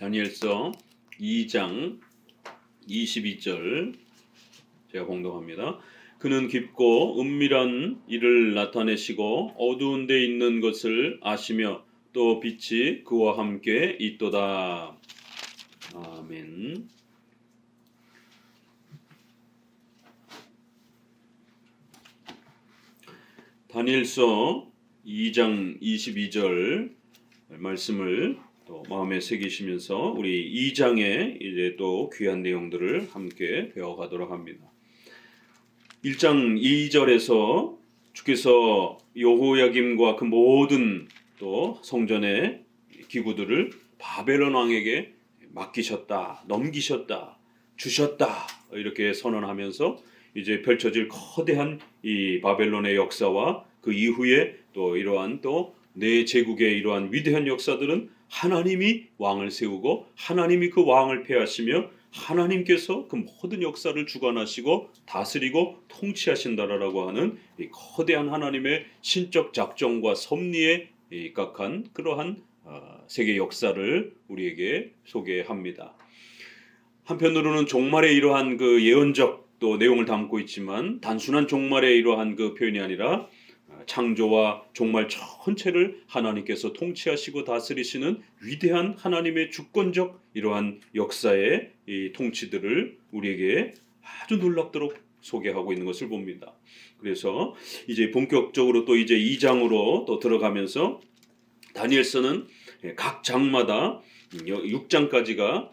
다니엘서 2장 22절 제가 봉독합니다. 그는 깊고 은밀한 일을 나타내시고 어두운 데 있는 것을 아시며 또 빛이 그와 함께 있도다. 아멘. 다니엘서 2장 22절 말씀을 또 마음에 새기시면서 우리 2장에 이제 또 귀한 내용들을 함께 배워가도록 합니다. 1장 2절에서 주께서 여호야김과 그 모든 또 성전의 기구들을 바벨론 왕에게 맡기셨다, 넘기셨다, 주셨다 이렇게 선언하면서 이제 펼쳐질 거대한 이 바벨론의 역사와 그 이후에 또 이러한 또 내 제국의 이러한 위대한 역사들은 하나님이 왕을 세우고 하나님이 그 왕을 폐하시며 하나님께서 그 모든 역사를 주관하시고 다스리고 통치하신다라고 하는 이 거대한 하나님의 신적 작정과 섭리에 입각한 그러한 세계 역사를 우리에게 소개합니다. 한편으로는 종말의 이러한 그 예언적 또 내용을 담고 있지만 단순한 종말의 이러한 그 표현이 아니라 창조와 종말 전체를 하나님께서 통치하시고 다스리시는 위대한 하나님의 주권적 이러한 역사의 이 통치들을 우리에게 아주 놀랍도록 소개하고 있는 것을 봅니다. 그래서 이제 본격적으로 또 이제 2장으로 또 들어가면서 다니엘서는 각 장마다 6장까지가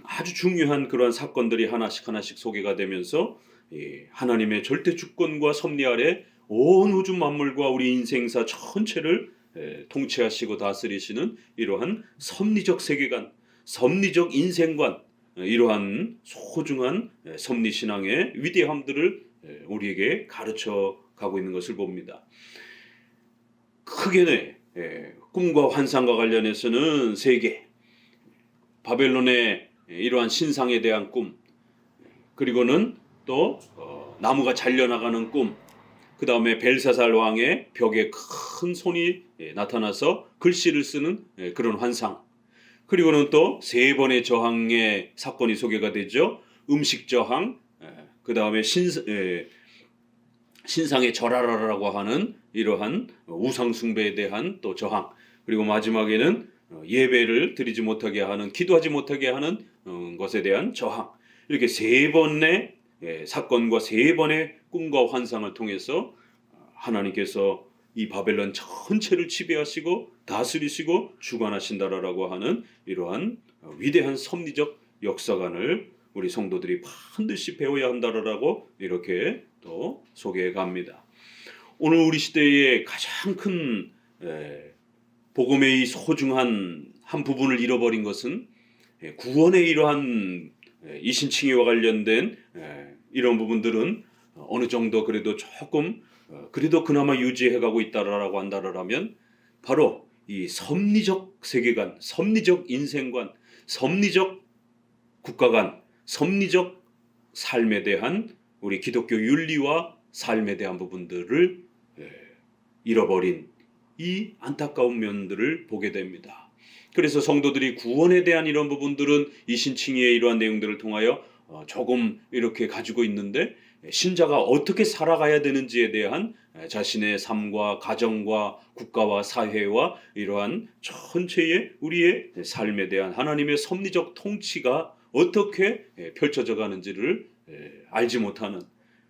아주 중요한 그러한 사건들이 하나씩 소개가 되면서 하나님의 절대 주권과 섭리 아래 온 우주 만물과 우리 인생사 전체를 통치하시고 다스리시는 이러한 섭리적 세계관, 섭리적 인생관, 이러한 소중한 섭리신앙의 위대함들을 우리에게 가르쳐 가고 있는 것을 봅니다. 크게 꿈과 환상과 관련해서는 세 개, 바벨론의 이러한 신상에 대한 꿈, 그리고는 또 나무가 잘려나가는 꿈, 그 다음에 벨사살 왕의 벽에 큰 손이 나타나서 글씨를 쓰는 그런 환상, 그리고는 또 세 번의 저항의 사건이 소개가 되죠. 음식 저항, 그 다음에 신상에 절하라라고 하는 이러한 우상 숭배에 대한 또 저항, 그리고 마지막에는 예배를 드리지 못하게 하는, 기도하지 못하게 하는 것에 대한 저항, 이렇게 세 번의 사건과 세 번의 꿈과 환상을 통해서 하나님께서 이 바벨론 전체를 지배하시고 다스리시고 주관하신다라고 하는 이러한 위대한 섭리적 역사관을 우리 성도들이 반드시 배워야 한다라고 이렇게 또 소개해 갑니다. 오늘 우리 시대의 가장 큰 복음의 이 소중한 한 부분을 잃어버린 것은 구원의 이러한 이신칭의와 관련된 이런 부분들은 어느 정도 그래도 조금 그래도 그나마 유지해가고 있다라고 한다라면 바로 이 섭리적 세계관, 섭리적 인생관, 섭리적 국가관, 섭리적 삶에 대한 우리 기독교 윤리와 삶에 대한 부분들을 잃어버린 이 안타까운 면들을 보게 됩니다. 그래서 성도들이 구원에 대한 이런 부분들은 이신칭의의 이러한 내용들을 통하여 조금 이렇게 가지고 있는데 신자가 어떻게 살아가야 되는지에 대한 자신의 삶과 가정과 국가와 사회와 이러한 전체의 우리의 삶에 대한 하나님의 섭리적 통치가 어떻게 펼쳐져 가는지를 알지 못하는,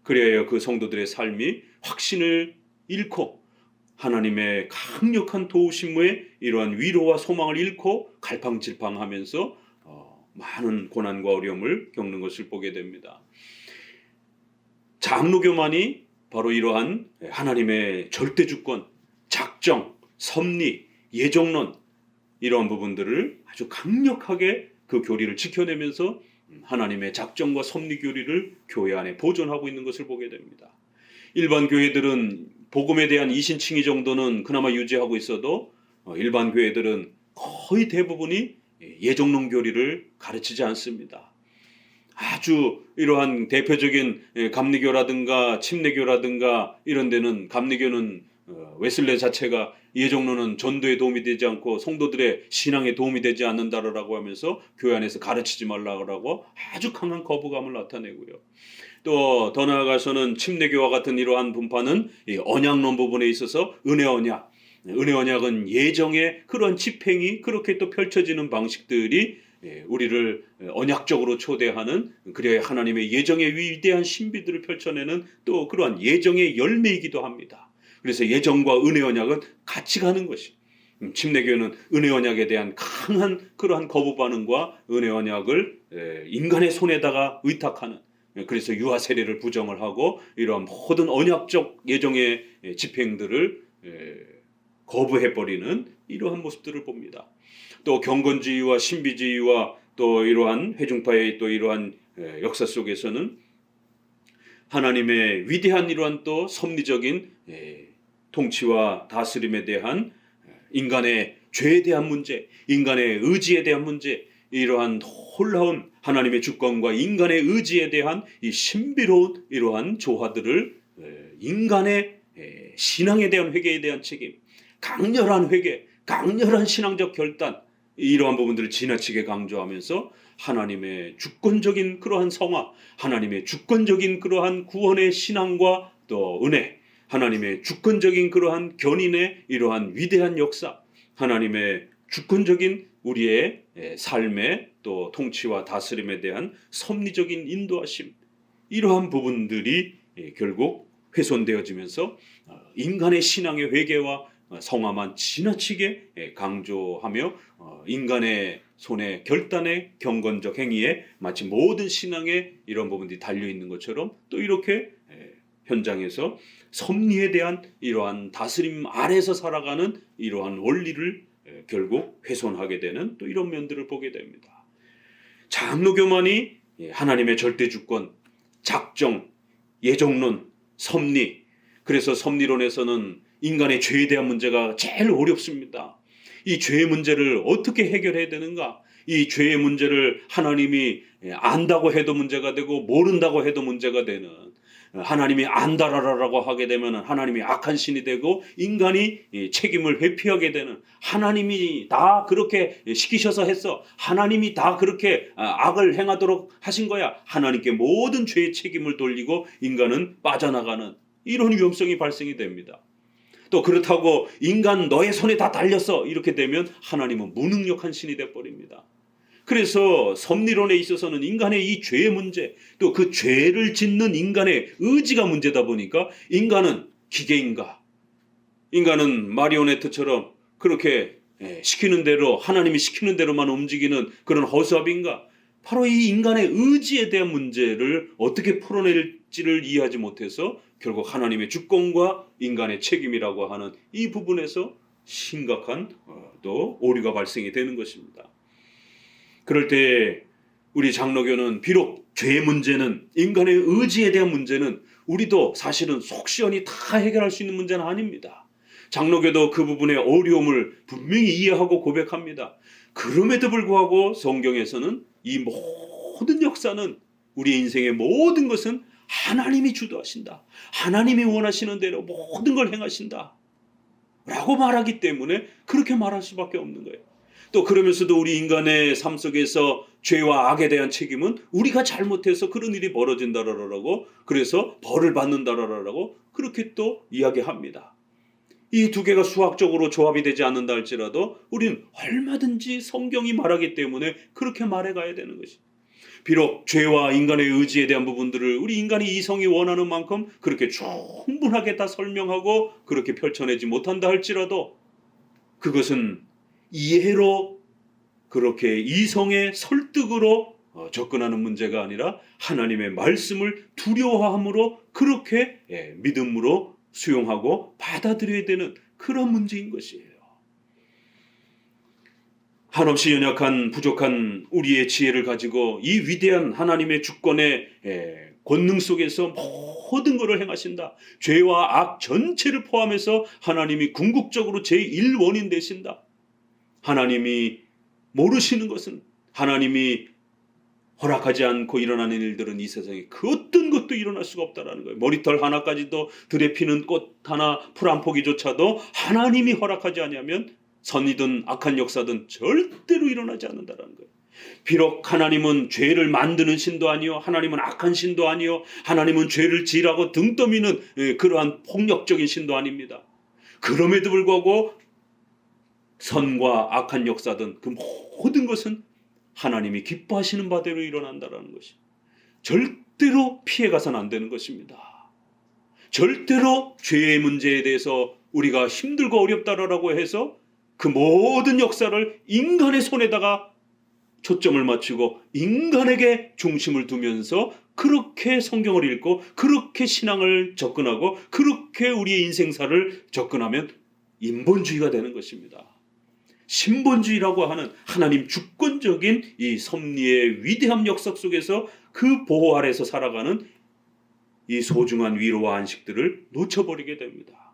그래야 그 성도들의 삶이 확신을 잃고 하나님의 강력한 도우심의 이러한 위로와 소망을 잃고 갈팡질팡하면서 많은 고난과 어려움을 겪는 것을 보게 됩니다. 장로교만이 바로 이러한 하나님의 절대주권, 작정, 섭리, 예정론 이러한 부분들을 아주 강력하게 그 교리를 지켜내면서 하나님의 작정과 섭리 교리를 교회 안에 보존하고 있는 것을 보게 됩니다. 일반 교회들은 복음에 대한 이신칭의 정도는 그나마 유지하고 있어도 일반 교회들은 거의 대부분이 예정론 교리를 가르치지 않습니다. 아주 이러한 대표적인 감리교라든가 침례교라든가 이런 데는 감리교는 웨슬레 자체가 예정론은 전도에 도움이 되지 않고 성도들의 신앙에 도움이 되지 않는다라고 하면서 교회 안에서 가르치지 말라고 아주 강한 거부감을 나타내고요. 또 더 나아가서는 침례교와 같은 이러한 분파는 이 언약론 부분에 있어서 은혜 언약은 예정의 그런 집행이 그렇게 또 펼쳐지는 방식들이 우리를 언약적으로 초대하는, 그래야 하나님의 예정의 위대한 신비들을 펼쳐내는 또 그러한 예정의 열매이기도 합니다. 그래서 예정과 은혜 언약은 같이 가는 것이, 침례교회는 은혜 언약에 대한 강한 그러한 거부 반응과 은혜 언약을 인간의 손에다가 의탁하는, 그래서 유아 세례를 부정을 하고 이러한 모든 언약적 예정의 집행들을 거부해버리는 이러한 모습들을 봅니다. 또 경건주의와 신비주의와 또 이러한 회중파의 또 이러한 역사 속에서는 하나님의 위대한 이러한 또 섭리적인 통치와 다스림에 대한 인간의 죄에 대한 문제, 인간의 의지에 대한 문제, 이러한 놀라운 하나님의 주권과 인간의 의지에 대한 이 신비로운 이러한 조화들을 인간의 신앙에 대한 회개에 대한 책임, 강렬한 회개, 강렬한 신앙적 결단, 이러한 부분들을 지나치게 강조하면서 하나님의 주권적인 그러한 성화, 하나님의 주권적인 그러한 구원의 신앙과 또 은혜, 하나님의 주권적인 그러한 견인의 이러한 위대한 역사, 하나님의 주권적인 우리의 삶의 또 통치와 다스림에 대한 섭리적인 인도하심, 이러한 부분들이 결국 훼손되어지면서 인간의 신앙의 회개와 성화만 지나치게 강조하며 인간의 손에 결단의 경건적 행위에 마치 모든 신앙의 이런 부분들이 달려있는 것처럼 또 이렇게 현장에서 섭리에 대한 이러한 다스림 아래서 살아가는 이러한 원리를 결국 훼손하게 되는 또 이런 면들을 보게 됩니다. 장로교만이 하나님의 절대 주권, 작정, 예정론, 섭리, 그래서 섭리론에서는 인간의 죄에 대한 문제가 제일 어렵습니다. 이 죄의 문제를 어떻게 해결해야 되는가? 이 죄의 문제를 하나님이 안다고 해도 문제가 되고 모른다고 해도 문제가 되는, 하나님이 안다라고 하게 되면 하나님이 악한 신이 되고 인간이 책임을 회피하게 되는, 하나님이 다 그렇게 시키셔서 했어, 하나님이 다 그렇게 악을 행하도록 하신 거야, 하나님께 모든 죄의 책임을 돌리고 인간은 빠져나가는 이런 위험성이 발생이 됩니다. 또 그렇다고 인간 너의 손에 다 달렸어 이렇게 되면 하나님은 무능력한 신이 되어버립니다. 그래서 섭리론에 있어서는 인간의 이 죄의 문제, 또 그 죄를 짓는 인간의 의지가 문제다 보니까 인간은 기계인가, 인간은 마리오네트처럼 그렇게 시키는 대로, 하나님이 시키는 대로만 움직이는 그런 허수아비인가, 바로 이 인간의 의지에 대한 문제를 어떻게 풀어낼지를 이해하지 못해서 결국 하나님의 주권과 인간의 책임이라고 하는 이 부분에서 심각한 또 오류가 발생이 되는 것입니다. 그럴 때 우리 장로교는 비록 죄의 문제는, 인간의 의지에 대한 문제는 우리도 사실은 속 시원히 다 해결할 수 있는 문제는 아닙니다. 장로교도 그 부분의 어려움을 분명히 이해하고 고백합니다. 그럼에도 불구하고 성경에서는 이 모든 역사는, 우리 인생의 모든 것은 하나님이 주도하신다, 하나님이 원하시는 대로 모든 걸 행하신다 라고 말하기 때문에 그렇게 말할 수밖에 없는 거예요. 또 그러면서도 우리 인간의 삶 속에서 죄와 악에 대한 책임은 우리가 잘못해서 그런 일이 벌어진다라고, 그래서 벌을 받는다라고 그렇게 또 이야기합니다. 이 두 개가 수학적으로 조합이 되지 않는다 할지라도 우리는 얼마든지 성경이 말하기 때문에 그렇게 말해가야 되는 것이, 비록 죄와 인간의 의지에 대한 부분들을 우리 인간이 이성이 원하는 만큼 그렇게 충분하게 다 설명하고 그렇게 펼쳐내지 못한다 할지라도 그것은 이해로, 그렇게 이성의 설득으로 접근하는 문제가 아니라 하나님의 말씀을 두려워함으로 그렇게 믿음으로 수용하고 받아들여야 되는 그런 문제인 것이에요. 한없이 연약한 부족한 우리의 지혜를 가지고 이 위대한 하나님의 주권의 권능 속에서 모든 것을 행하신다. 죄와 악 전체를 포함해서 하나님이 궁극적으로 제1원인 되신다. 하나님이 모르시는 것은, 하나님이 허락하지 않고 일어나는 일들은 이 세상에 그 어떤 것도 일어날 수가 없다라는 거예요. 머리털 하나까지도 들에 피는 꽃 하나, 풀 한 포기조차도 하나님이 허락하지 않으면 선이든 악한 역사든 절대로 일어나지 않는다라는 거예요. 비록 하나님은 죄를 만드는 신도 아니요, 하나님은 악한 신도 아니요, 하나님은 죄를 지으라고 등 떠미는 그러한 폭력적인 신도 아닙니다. 그럼에도 불구하고 선과 악한 역사든 그 모든 것은 하나님이 기뻐하시는 바대로 일어난다는 것이 절대로 피해가서는 안 되는 것입니다. 절대로 죄의 문제에 대해서 우리가 힘들고 어렵다라고 해서 그 모든 역사를 인간의 손에다가 초점을 맞추고 인간에게 중심을 두면서 그렇게 성경을 읽고 그렇게 신앙을 접근하고 그렇게 우리의 인생사를 접근하면 인본주의가 되는 것입니다. 신본주의라고 하는 하나님 주권적인 이 섭리의 위대한 역사 속에서 그 보호 아래서 살아가는 이 소중한 위로와 안식들을 놓쳐버리게 됩니다.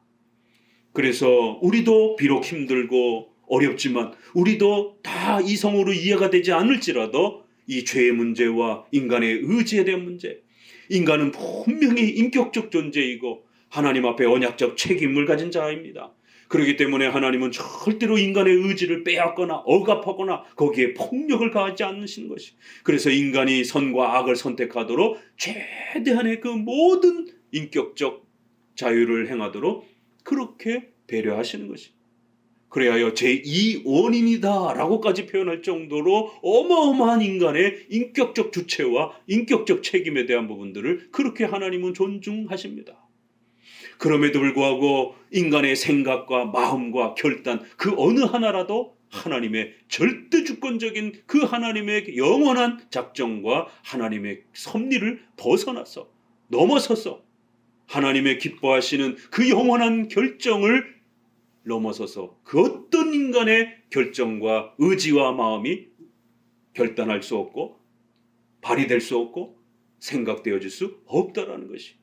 그래서 우리도 비록 힘들고 어렵지만 우리도 다 이성으로 이해가 되지 않을지라도 이 죄의 문제와 인간의 의지에 대한 문제, 인간은 분명히 인격적 존재이고 하나님 앞에 언약적 책임을 가진 자입니다. 그렇기 때문에 하나님은 절대로 인간의 의지를 빼앗거나 억압하거나 거기에 폭력을 가하지 않으시는 것이. 그래서 인간이 선과 악을 선택하도록 최대한의 그 모든 인격적 자유를 행하도록 그렇게 배려하시는 것이. 그래야 제2원인이다 라고까지 표현할 정도로 어마어마한 인간의 인격적 주체와 인격적 책임에 대한 부분들을 그렇게 하나님은 존중하십니다. 그럼에도 불구하고 인간의 생각과 마음과 결단 그 어느 하나라도 하나님의 절대 주권적인 그 하나님의 영원한 작정과 하나님의 섭리를 벗어나서 넘어서서 하나님의 기뻐하시는 그 영원한 결정을 넘어서서 그 어떤 인간의 결정과 의지와 마음이 결단할 수 없고 발휘될 수 없고 생각되어질 수 없다라는 것이.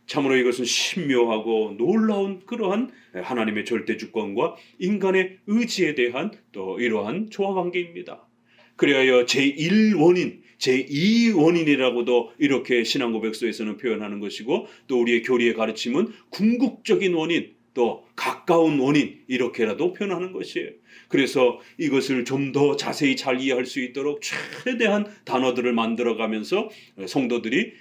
참으로 이것은 신묘하고 놀라운 그러한 하나님의 절대 주권과 인간의 의지에 대한 또 이러한 조화관계입니다. 그래야 제1원인, 제2원인이라고도 이렇게 신앙고백서에서는 표현하는 것이고 또 우리의 교리의 가르침은 궁극적인 원인, 또 가까운 원인 이렇게라도 표현하는 것이에요. 그래서 이것을 좀 더 자세히 잘 이해할 수 있도록 최대한 단어들을 만들어가면서 성도들이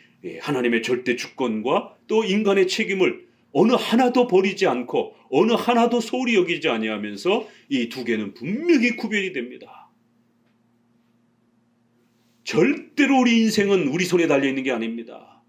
하나님의 절대 주권과 또 인간의 책임을 어느 하나도 버리지 않고 어느 하나도 소홀히 여기지 아니하면서 이 두 개는 분명히 구별이 됩니다. 절대로 우리 인생은 우리 손에 달려있는 게 아닙니다.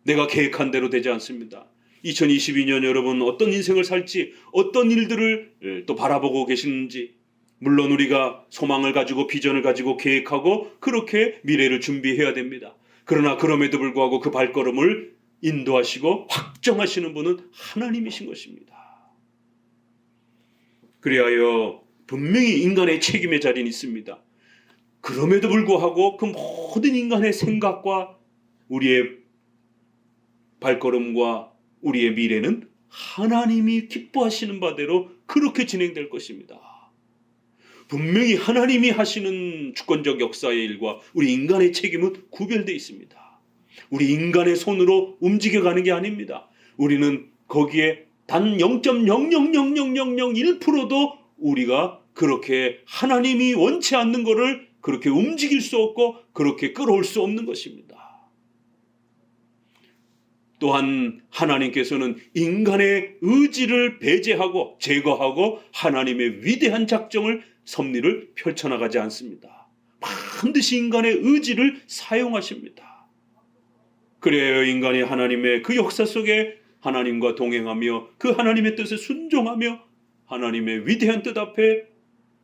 내가 계획한 대로 되지 않습니다. 2022년 여러분 어떤 인생을 살지 어떤 일들을 또 바라보고 계시는지 물론 우리가 소망을 가지고 비전을 가지고 계획하고 그렇게 미래를 준비해야 됩니다. 그러나 그럼에도 불구하고 그 발걸음을 인도하시고 확정하시는 분은 하나님이신 것입니다. 그리하여 분명히 인간의 책임의 자리는 있습니다. 그럼에도 불구하고 그 모든 인간의 생각과 우리의 발걸음과 우리의 미래는 하나님이 기뻐하시는 바대로 그렇게 진행될 것입니다. 분명히 하나님이 하시는 주권적 역사의 일과 우리 인간의 책임은 구별되어 있습니다. 우리 인간의 손으로 움직여가는 게 아닙니다. 우리는 거기에 단 0.0000001%도 우리가 그렇게 하나님이 원치 않는 것을 그렇게 움직일 수 없고 그렇게 끌어올 수 없는 것입니다. 또한 하나님께서는 인간의 의지를 배제하고 제거하고 하나님의 위대한 작정을 섭리를 펼쳐나가지 않습니다. 반드시 인간의 의지를 사용하십니다. 그래야 인간이 하나님의 그 역사 속에 하나님과 동행하며 그 하나님의 뜻에 순종하며 하나님의 위대한 뜻 앞에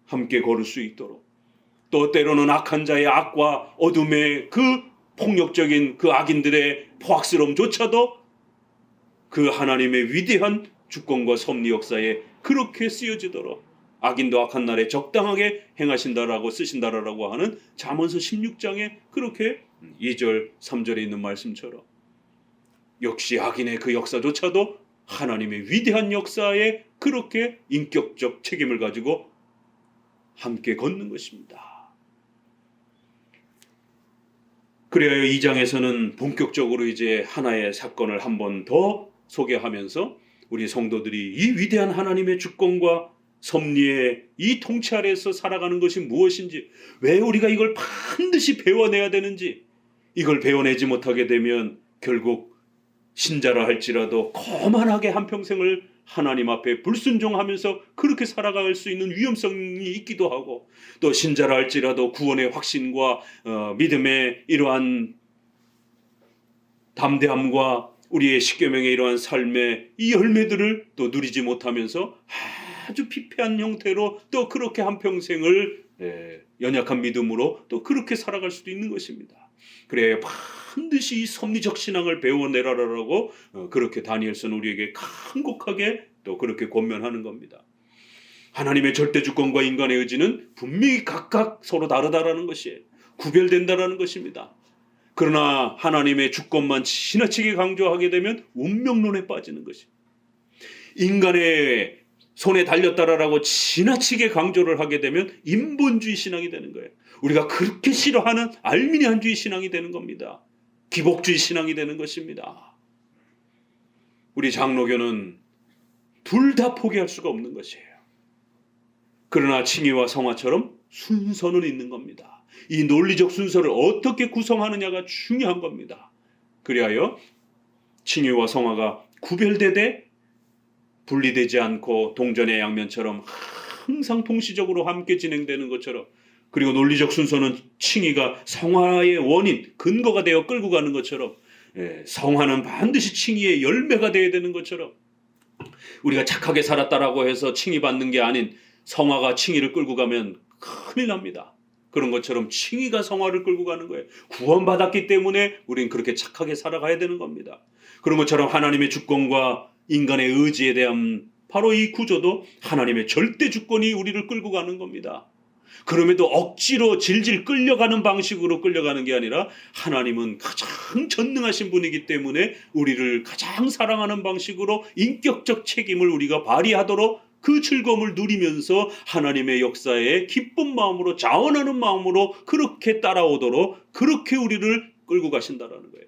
함께 걸을 수 있도록 또 때로는 악한 자의 악과 어둠의 그 폭력적인 그 악인들의 포악스러움조차도 그 하나님의 위대한 주권과 섭리 역사에 그렇게 쓰여지도록 악인도 악한 날에 적당하게 행하신다라고 쓰신다라고 하는 잠언서 16장에 그렇게 2절 3절에 있는 말씀처럼 역시 악인의 그 역사조차도 하나님의 위대한 역사에 그렇게 인격적 책임을 가지고 함께 걷는 것입니다. 그래야 2장에서는 본격적으로 이제 하나의 사건을 한 번 더 소개하면서 우리 성도들이 이 위대한 하나님의 주권과 섭리의 이 통치 아래에서 살아가는 것이 무엇인지, 왜 우리가 이걸 반드시 배워내야 되는지, 이걸 배워내지 못하게 되면 결국 신자라 할지라도 거만하게 한평생을 하나님 앞에 불순종하면서 그렇게 살아갈 수 있는 위험성이 있기도 하고, 또 신자라 할지라도 구원의 확신과 믿음의 이러한 담대함과 우리의 십계명의 이러한 삶의 이 열매들을 또 누리지 못하면서 아주 피폐한 형태로 또 그렇게 한평생을 연약한 믿음으로 또 그렇게 살아갈 수도 있는 것입니다. 그래 반드시 이 섭리적 신앙을 배워내라라고 그렇게 다니엘서는 우리에게 간곡하게 또 그렇게 권면하는 겁니다. 하나님의 절대 주권과 인간의 의지는 분명히 각각 서로 다르다라는 것이에요. 구별된다라는 것입니다. 그러나 하나님의 주권만 지나치게 강조하게 되면 운명론에 빠지는 것입니다. 인간의 손에 달렸다라고 지나치게 강조를 하게 되면 인본주의 신앙이 되는 거예요. 우리가 그렇게 싫어하는 알미니안주의 신앙이 되는 겁니다. 기복주의 신앙이 되는 것입니다. 우리 장로교는 둘 다 포기할 수가 없는 것이에요. 그러나 칭의와 성화처럼 순서는 있는 겁니다. 이 논리적 순서를 어떻게 구성하느냐가 중요한 겁니다. 그리하여 칭의와 성화가 구별되되 분리되지 않고 동전의 양면처럼 항상 동시적으로 함께 진행되는 것처럼, 그리고 논리적 순서는 칭의가 성화의 원인, 근거가 되어 끌고 가는 것처럼, 성화는 반드시 칭의의 열매가 되어야 되는 것처럼, 우리가 착하게 살았다라고 해서 칭의 받는 게 아닌 성화가 칭의를 끌고 가면 큰일 납니다. 그런 것처럼 칭의가 성화를 끌고 가는 거예요. 구원받았기 때문에 우리는 그렇게 착하게 살아가야 되는 겁니다. 그런 것처럼 하나님의 주권과 인간의 의지에 대한 바로 이 구조도 하나님의 절대 주권이 우리를 끌고 가는 겁니다. 그럼에도 억지로 질질 끌려가는 방식으로 끌려가는 게 아니라, 하나님은 가장 전능하신 분이기 때문에 우리를 가장 사랑하는 방식으로 인격적 책임을 우리가 발휘하도록 그 즐거움을 누리면서 하나님의 역사에 기쁜 마음으로, 자원하는 마음으로 그렇게 따라오도록 그렇게 우리를 끌고 가신다라는 거예요.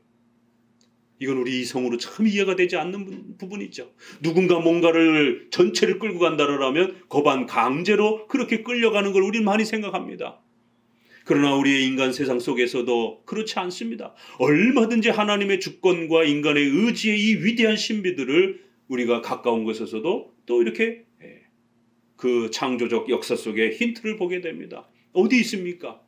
이건 우리 이성으로 참 이해가 되지 않는 부분이죠. 누군가 뭔가를 전체를 끌고 간다라면 거반 강제로 그렇게 끌려가는 걸 우리는 많이 생각합니다. 그러나 우리의 인간 세상 속에서도 그렇지 않습니다. 얼마든지 하나님의 주권과 인간의 의지의 이 위대한 신비들을 우리가 가까운 곳에서도 또 이렇게 그 창조적 역사 속에 힌트를 보게 됩니다. 어디 있습니까?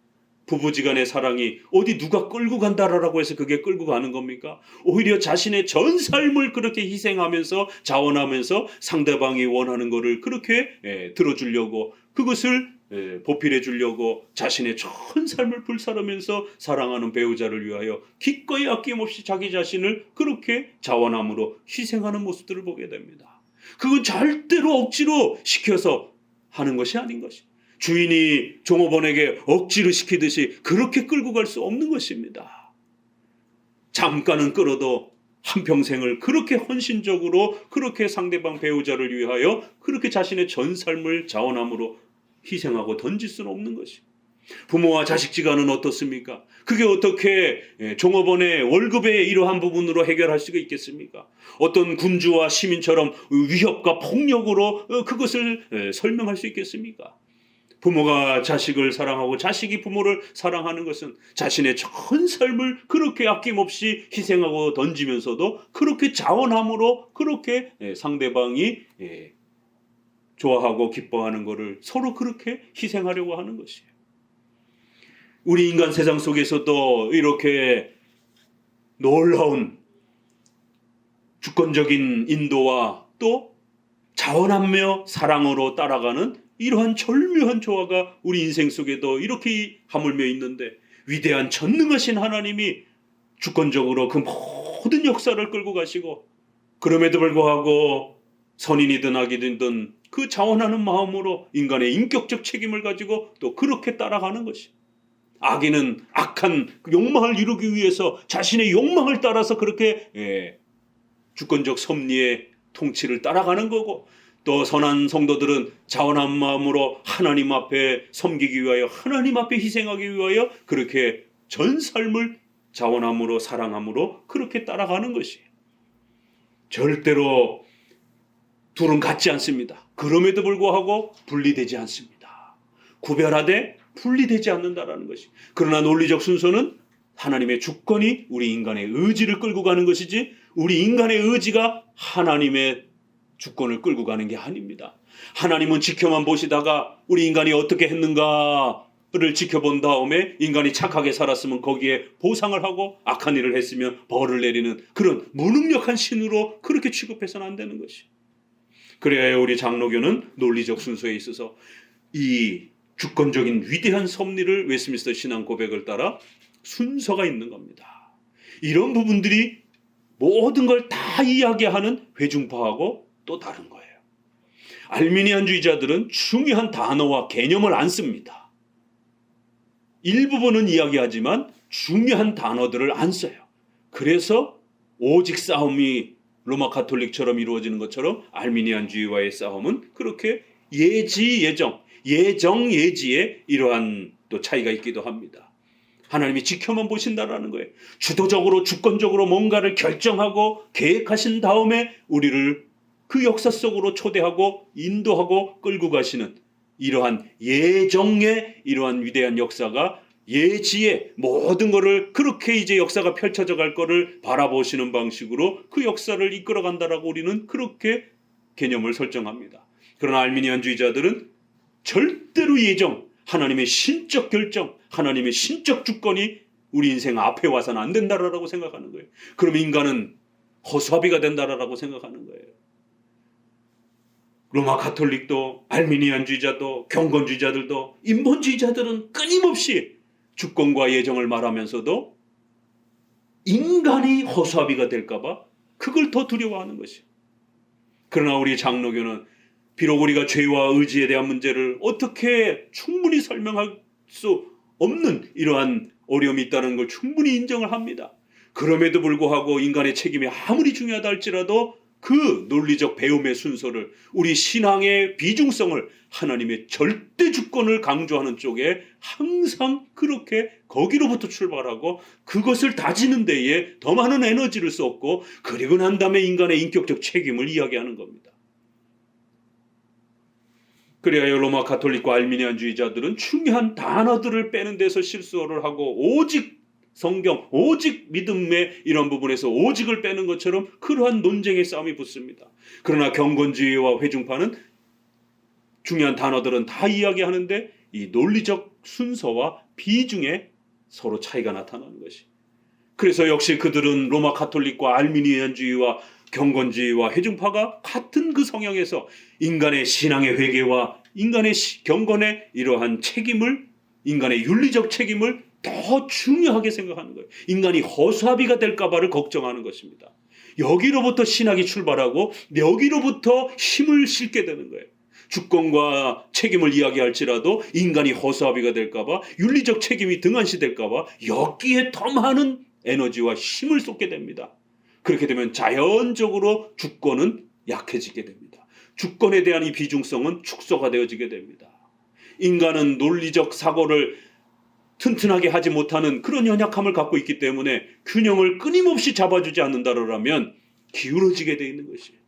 부부지간의 사랑이 어디 누가 끌고 간다라고 해서 그게 끌고 가는 겁니까? 오히려 자신의 전 삶을 그렇게 희생하면서 자원하면서 상대방이 원하는 것을 그렇게 들어주려고, 그것을 보필해 주려고 자신의 전 삶을 불사르면서 사랑하는 배우자를 위하여 기꺼이 아낌없이 자기 자신을 그렇게 자원함으로 희생하는 모습들을 보게 됩니다. 그건 절대로 억지로 시켜서 하는 것이 아닌 것이, 주인이 종업원에게 억지로 시키듯이 그렇게 끌고 갈 수 없는 것입니다. 잠깐은 끌어도 한평생을 그렇게 헌신적으로 그렇게 상대방 배우자를 위하여 그렇게 자신의 전 삶을 자원함으로 희생하고 던질 수는 없는 것이. 부모와 자식지간은 어떻습니까? 그게 어떻게 종업원의 월급의 이러한 부분으로 해결할 수가 있겠습니까? 어떤 군주와 시민처럼 위협과 폭력으로 그것을 설명할 수 있겠습니까? 부모가 자식을 사랑하고 자식이 부모를 사랑하는 것은 자신의 전 삶을 그렇게 아낌없이 희생하고 던지면서도 그렇게 자원함으로 그렇게 상대방이 좋아하고 기뻐하는 것을 서로 그렇게 희생하려고 하는 것이에요. 우리 인간 세상 속에서도 이렇게 놀라운 주권적인 인도와 또 자원하며 사랑으로 따라가는 이러한 절묘한 조화가 우리 인생 속에도 이렇게 하물며 있는데, 위대한 전능하신 하나님이 주권적으로 그 모든 역사를 끌고 가시고, 그럼에도 불구하고 선인이든 악인이든 그 자원하는 마음으로 인간의 인격적 책임을 가지고 또 그렇게 따라가는 것이, 악인은 악한 욕망을 이루기 위해서 자신의 욕망을 따라서 그렇게 주권적 섭리의 통치를 따라가는 거고, 또 선한 성도들은 자원한 마음으로 하나님 앞에 섬기기 위하여, 하나님 앞에 희생하기 위하여 그렇게 전 삶을 자원함으로 사랑함으로 그렇게 따라가는 것이에요. 절대로 둘은 같지 않습니다. 그럼에도 불구하고 분리되지 않습니다. 구별하되 분리되지 않는다라는 것이. 그러나 논리적 순서는 하나님의 주권이 우리 인간의 의지를 끌고 가는 것이지 우리 인간의 의지가 하나님의 주권을 끌고 가는 게 아닙니다. 하나님은 지켜만 보시다가 우리 인간이 어떻게 했는가를 지켜본 다음에 인간이 착하게 살았으면 거기에 보상을 하고 악한 일을 했으면 벌을 내리는 그런 무능력한 신으로 그렇게 취급해서는 안 되는 것이. 그래야 우리 장로교는 논리적 순서에 있어서 이 주권적인 위대한 섭리를 웨스트민스터 신앙 고백을 따라 순서가 있는 겁니다. 이런 부분들이 모든 걸 다 이야기하는 회중파하고 또 다른 거예요. 알미니안주의자들은 중요한 단어와 개념을 안 씁니다. 일부분은 이야기하지만 중요한 단어들을 안 써요. 그래서 오직 싸움이 로마 가톨릭처럼 이루어지는 것처럼 알미니안주의와의 싸움은 그렇게 예지의 이러한 또 차이가 있기도 합니다. 하나님이 지켜만 보신다라는 거예요. 주도적으로 주권적으로 뭔가를 결정하고 계획하신 다음에 우리를 그 역사 속으로 초대하고 인도하고 끌고 가시는 이러한 예정의 이러한 위대한 역사가 예지의 모든 것을 그렇게 이제 역사가 펼쳐져 갈 거를 바라보시는 방식으로 그 역사를 이끌어 간다라고 우리는 그렇게 개념을 설정합니다. 그러나 알미니안주의자들은 절대로 예정, 하나님의 신적 결정, 하나님의 신적 주권이 우리 인생 앞에 와서는 안 된다라고 생각하는 거예요. 그럼 인간은 허수아비가 된다라고 생각하는 거예요. 로마 가톨릭도 알미니안주의자도 경건주의자들도 인본주의자들은 끊임없이 주권과 예정을 말하면서도 인간이 허수아비가 될까봐 그걸 더 두려워하는 것이에요. 그러나 우리 장로교는 비록 우리가 죄와 의지에 대한 문제를 어떻게 충분히 설명할 수 없는 이러한 어려움이 있다는 걸 충분히 인정을 합니다. 그럼에도 불구하고 인간의 책임이 아무리 중요하다 할지라도 그 논리적 배움의 순서를 우리 신앙의 비중성을 하나님의 절대 주권을 강조하는 쪽에 항상 그렇게 거기로부터 출발하고 그것을 다지는 데에 더 많은 에너지를 쏟고 그리고 난 다음에 인간의 인격적 책임을 이야기하는 겁니다. 그래야 로마 가톨릭과 알미니안주의자들은 중요한 단어들을 빼는 데서 실수를 하고 오직 성경, 오직 믿음의 이런 부분에서 오직을 빼는 것처럼 그러한 논쟁의 싸움이 붙습니다. 그러나 경건주의와 회중파는 중요한 단어들은 다 이야기하는데 이 논리적 순서와 비중에 서로 차이가 나타나는 것이. 그래서 역시 그들은 로마 가톨릭과 알미니안주의와 경건주의와 회중파가 같은 그 성향에서 인간의 신앙의 회개와 인간의 경건의 이러한 책임을, 인간의 윤리적 책임을 더 중요하게 생각하는 거예요. 인간이 허수아비가 될까봐를 걱정하는 것입니다. 여기로부터 신학이 출발하고 여기로부터 힘을 실게 되는 거예요. 주권과 책임을 이야기할지라도 인간이 허수아비가 될까봐, 윤리적 책임이 등한시될까봐 여기에 더 많은 에너지와 힘을 쏟게 됩니다. 그렇게 되면 자연적으로 주권은 약해지게 됩니다. 주권에 대한 이 비중성은 축소가 되어지게 됩니다. 인간은 논리적 사고를 튼튼하게 하지 못하는 그런 연약함을 갖고 있기 때문에 균형을 끊임없이 잡아주지 않는다라면 기울어지게 되어 있는 것이에요.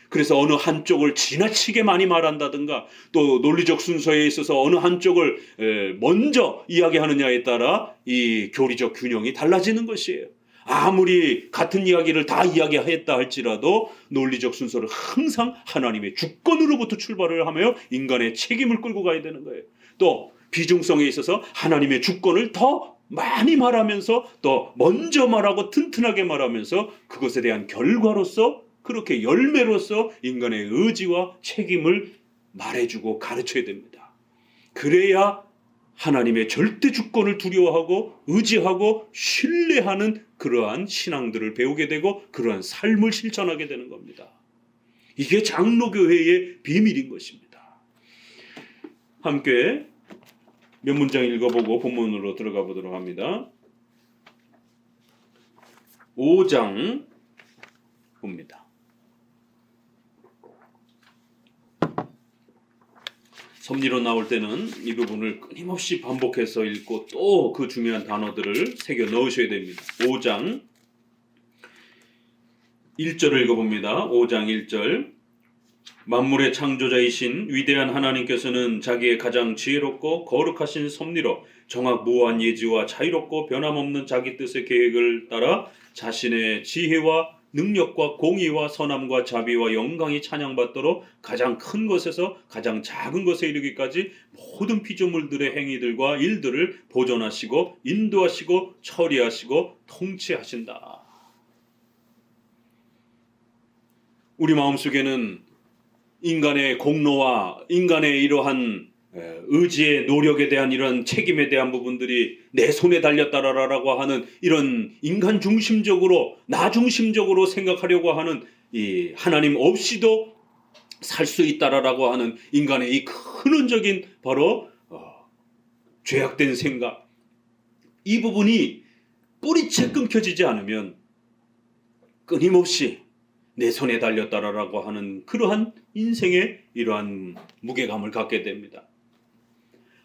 그래서 어느 한쪽을 지나치게 많이 말한다든가 또 논리적 순서에 있어서 어느 한쪽을 먼저 이야기하느냐에 따라 이 교리적 균형이 달라지는 것이에요. 아무리 같은 이야기를 다 이야기했다 할지라도 논리적 순서를 항상 하나님의 주권으로부터 출발을 하며 인간의 책임을 끌고 가야 되는 거예요. 또 비중성에 있어서 하나님의 주권을 더 많이 말하면서 또 먼저 말하고 튼튼하게 말하면서 그것에 대한 결과로서 그렇게 열매로서 인간의 의지와 책임을 말해주고 가르쳐야 됩니다. 그래야 하나님의 절대 주권을 두려워하고 의지하고 신뢰하는 그러한 신앙들을 배우게 되고 그러한 삶을 실천하게 되는 겁니다. 이게 장로교회의 비밀인 것입니다. 함께 몇 문장 읽어보고 본문으로 들어가 보도록 합니다. 5장 봅니다. 섭리로 나올 때는 이 부분을 끊임없이 반복해서 읽고 또 그 중요한 단어들을 새겨 넣으셔야 됩니다. 5장 1절을 읽어봅니다. 5장 1절. 만물의 창조자이신 위대한 하나님께서는 자기의 가장 지혜롭고 거룩하신 섭리로 정확무한 예지와 자유롭고 변함없는 자기 뜻의 계획을 따라 자신의 지혜와 능력과 공의와 선함과 자비와 영광이 찬양받도록 가장 큰 것에서 가장 작은 것에 이르기까지 모든 피조물들의 행위들과 일들을 보존하시고 인도하시고 처리하시고 통치하신다. 우리 마음속에는 인간의 공로와 인간의 이러한 의지의 노력에 대한 이런 책임에 대한 부분들이 내 손에 달렸다라고 하는 이런 인간 중심적으로 나 중심적으로 생각하려고 하는 이 하나님 없이도 살 수 있다라고 하는 인간의 이 근원적인 바로 죄악된 생각, 이 부분이 뿌리채 끊겨지지 않으면 끊임없이 내 손에 달렸다라고 하는 그러한 인생의 이러한 무게감을 갖게 됩니다.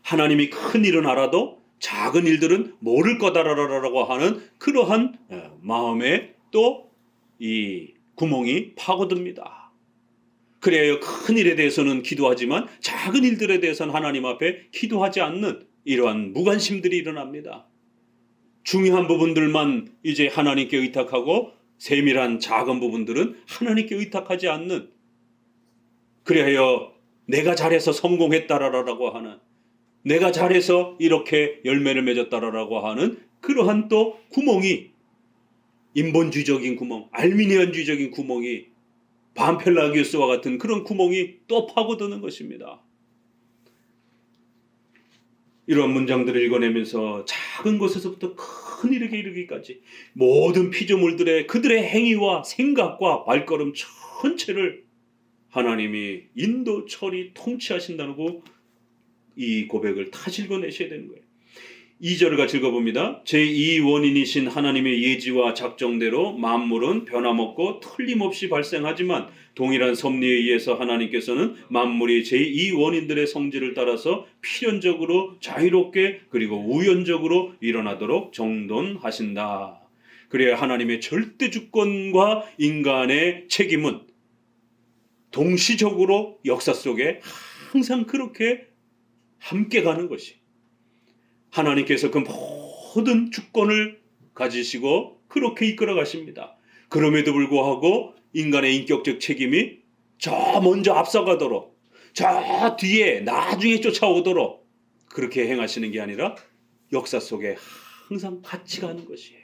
하나님이 큰 일은 알아도 작은 일들은 모를 거다라고 하는 그러한 마음에 또 이 구멍이 파고듭니다. 그래야 큰 일에 대해서는 기도하지만 작은 일들에 대해서는 하나님 앞에 기도하지 않는 이러한 무관심들이 일어납니다. 중요한 부분들만 이제 하나님께 의탁하고 세밀한 작은 부분들은 하나님께 의탁하지 않는, 그래야 내가 잘해서 성공했다라고 하는, 내가 잘해서 이렇게 열매를 맺었다라고 하는 그러한 또 구멍이, 인본주의적인 구멍, 알미니안주의적인 구멍이, 반펠라기우스와 같은 그런 구멍이 또 파고드는 것입니다. 이런 문장들을 읽어내면서 작은 것에서부터 큰 일에게 이르기까지 모든 피조물들의 그들의 행위와 생각과 발걸음 전체를 하나님이 인도 처리 통치하신다고 이 고백을 다 읽어내셔야 되는 거예요. 2절을 같이 읽어봅니다. 제2원인이신 하나님의 예지와 작정대로 만물은 변함없고 틀림없이 발생하지만 동일한 섭리에 의해서 하나님께서는 만물이 제2원인들의 성질을 따라서 필연적으로 자유롭게 그리고 우연적으로 일어나도록 정돈하신다. 그래야 하나님의 절대 주권과 인간의 책임은 동시적으로 역사 속에 항상 그렇게 함께 가는 것이, 하나님께서 그 모든 주권을 가지시고 그렇게 이끌어 가십니다. 그럼에도 불구하고 인간의 인격적 책임이 저 먼저 앞서가도록, 저 뒤에 나중에 쫓아오도록 그렇게 행하시는 게 아니라 역사 속에 항상 같이 가는 것이에요.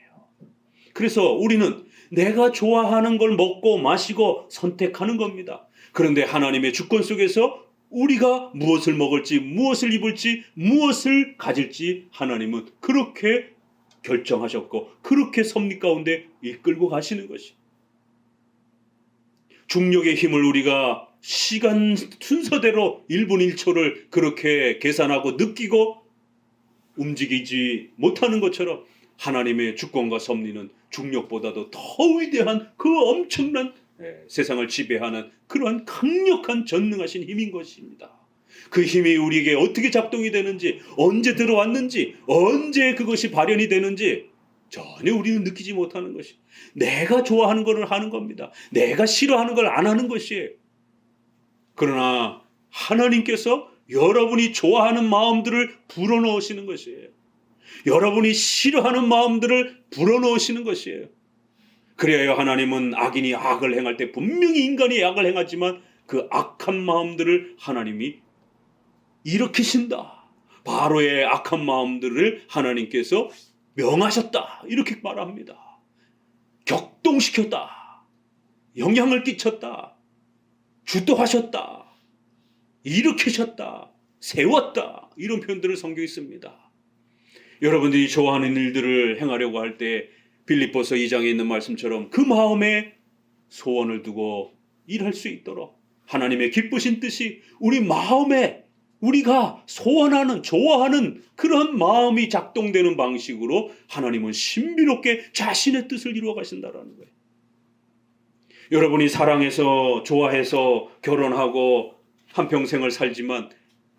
그래서 우리는 내가 좋아하는 걸 먹고 마시고 선택하는 겁니다. 그런데 하나님의 주권 속에서 우리가 무엇을 먹을지, 무엇을 입을지, 무엇을 가질지 하나님은 그렇게 결정하셨고 그렇게 섭리 가운데 이끌고 가시는 것이, 중력의 힘을 우리가 시간 순서대로 1분 1초를 그렇게 계산하고 느끼고 움직이지 못하는 것처럼 하나님의 주권과 섭리는 중력보다도 더 위대한 그 엄청난 세상을 지배하는 그러한 강력한 전능하신 힘인 것입니다. 그 힘이 우리에게 어떻게 작동이 되는지, 언제 들어왔는지, 언제 그것이 발현이 되는지 전혀 우리는 느끼지 못하는 것이, 내가 좋아하는 것을 하는 겁니다. 내가 싫어하는 걸 안 하는 것이에요. 그러나 하나님께서 여러분이 좋아하는 마음들을 불어넣으시는 것이에요. 여러분이 싫어하는 마음들을 불어넣으시는 것이에요. 그래야 하나님은 악인이 악을 행할 때 분명히 인간이 악을 행하지만 그 악한 마음들을 하나님이 일으키신다. 바로의 악한 마음들을 하나님께서 명하셨다. 이렇게 말합니다. 격동시켰다. 영향을 끼쳤다. 주도하셨다. 일으키셨다. 세웠다. 이런 표현들을 성경에 있습니다. 여러분들이 좋아하는 일들을 행하려고 할 때 빌립보서 2장에 있는 말씀처럼 그 마음에 소원을 두고 일할 수 있도록 하나님의 기쁘신 뜻이 우리 마음에, 우리가 소원하는, 좋아하는 그런 마음이 작동되는 방식으로 하나님은 신비롭게 자신의 뜻을 이루어 가신다는 거예요. 여러분이 사랑해서 좋아해서 결혼하고 한평생을 살지만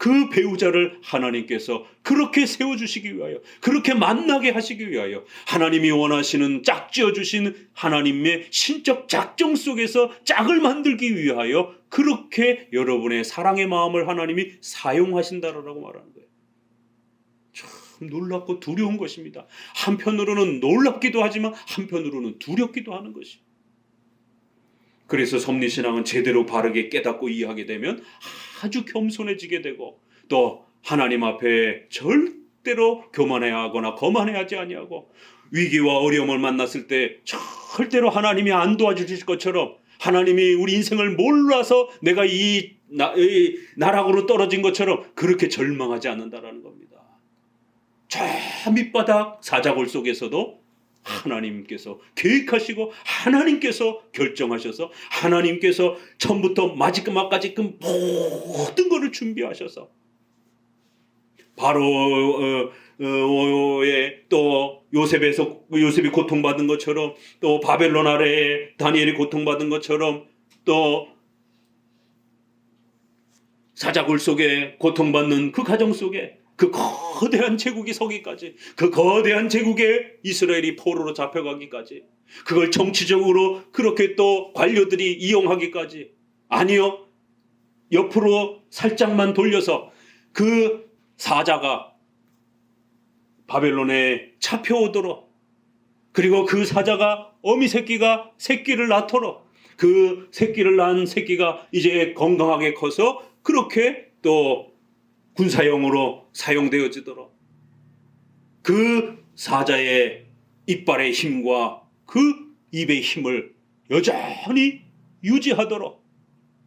그 배우자를 하나님께서 그렇게 세워주시기 위하여, 그렇게 만나게 하시기 위하여 하나님이 원하시는 짝지어 주신 하나님의 신적 작정 속에서 짝을 만들기 위하여 그렇게 여러분의 사랑의 마음을 하나님이 사용하신다라고 말하는 거예요. 참 놀랍고 두려운 것입니다. 한편으로는 놀랍기도 하지만 한편으로는 두렵기도 하는 것이에요. 그래서 섭리신앙은 제대로 바르게 깨닫고 이해하게 되면 아주 겸손해지게 되고, 또 하나님 앞에 절대로 교만해하거나 거만해하지 아니하고, 위기와 어려움을 만났을 때 절대로 하나님이 안 도와주실 것처럼, 하나님이 우리 인생을 몰라서 내가 이 나락으로 떨어진 것처럼 그렇게 절망하지 않는다라는 겁니다. 저 밑바닥 사자골 속에서도 하나님께서 계획하시고 하나님께서 결정하셔서 하나님께서 처음부터 마지막까지 그 모든 것을 준비하셔서 바로의 또 요셉이 고통받은 것처럼, 또 바벨론 아래에 다니엘이 고통받은 것처럼, 또 사자굴 속에 고통받는 그 가정 속에 그 거대한 제국이 서기까지, 그 거대한 제국에 이스라엘이 포로로 잡혀가기까지, 그걸 정치적으로 그렇게 또 관료들이 이용하기까지, 아니요, 옆으로 살짝만 돌려서 그 사자가 바벨론에 잡혀오도록, 그리고 그 사자가 어미 새끼가 새끼를 낳도록, 그 새끼를 낳은 새끼가 이제 건강하게 커서 그렇게 또 군사용으로 사용되어지도록, 그 사자의 이빨의 힘과 그 입의 힘을 여전히 유지하도록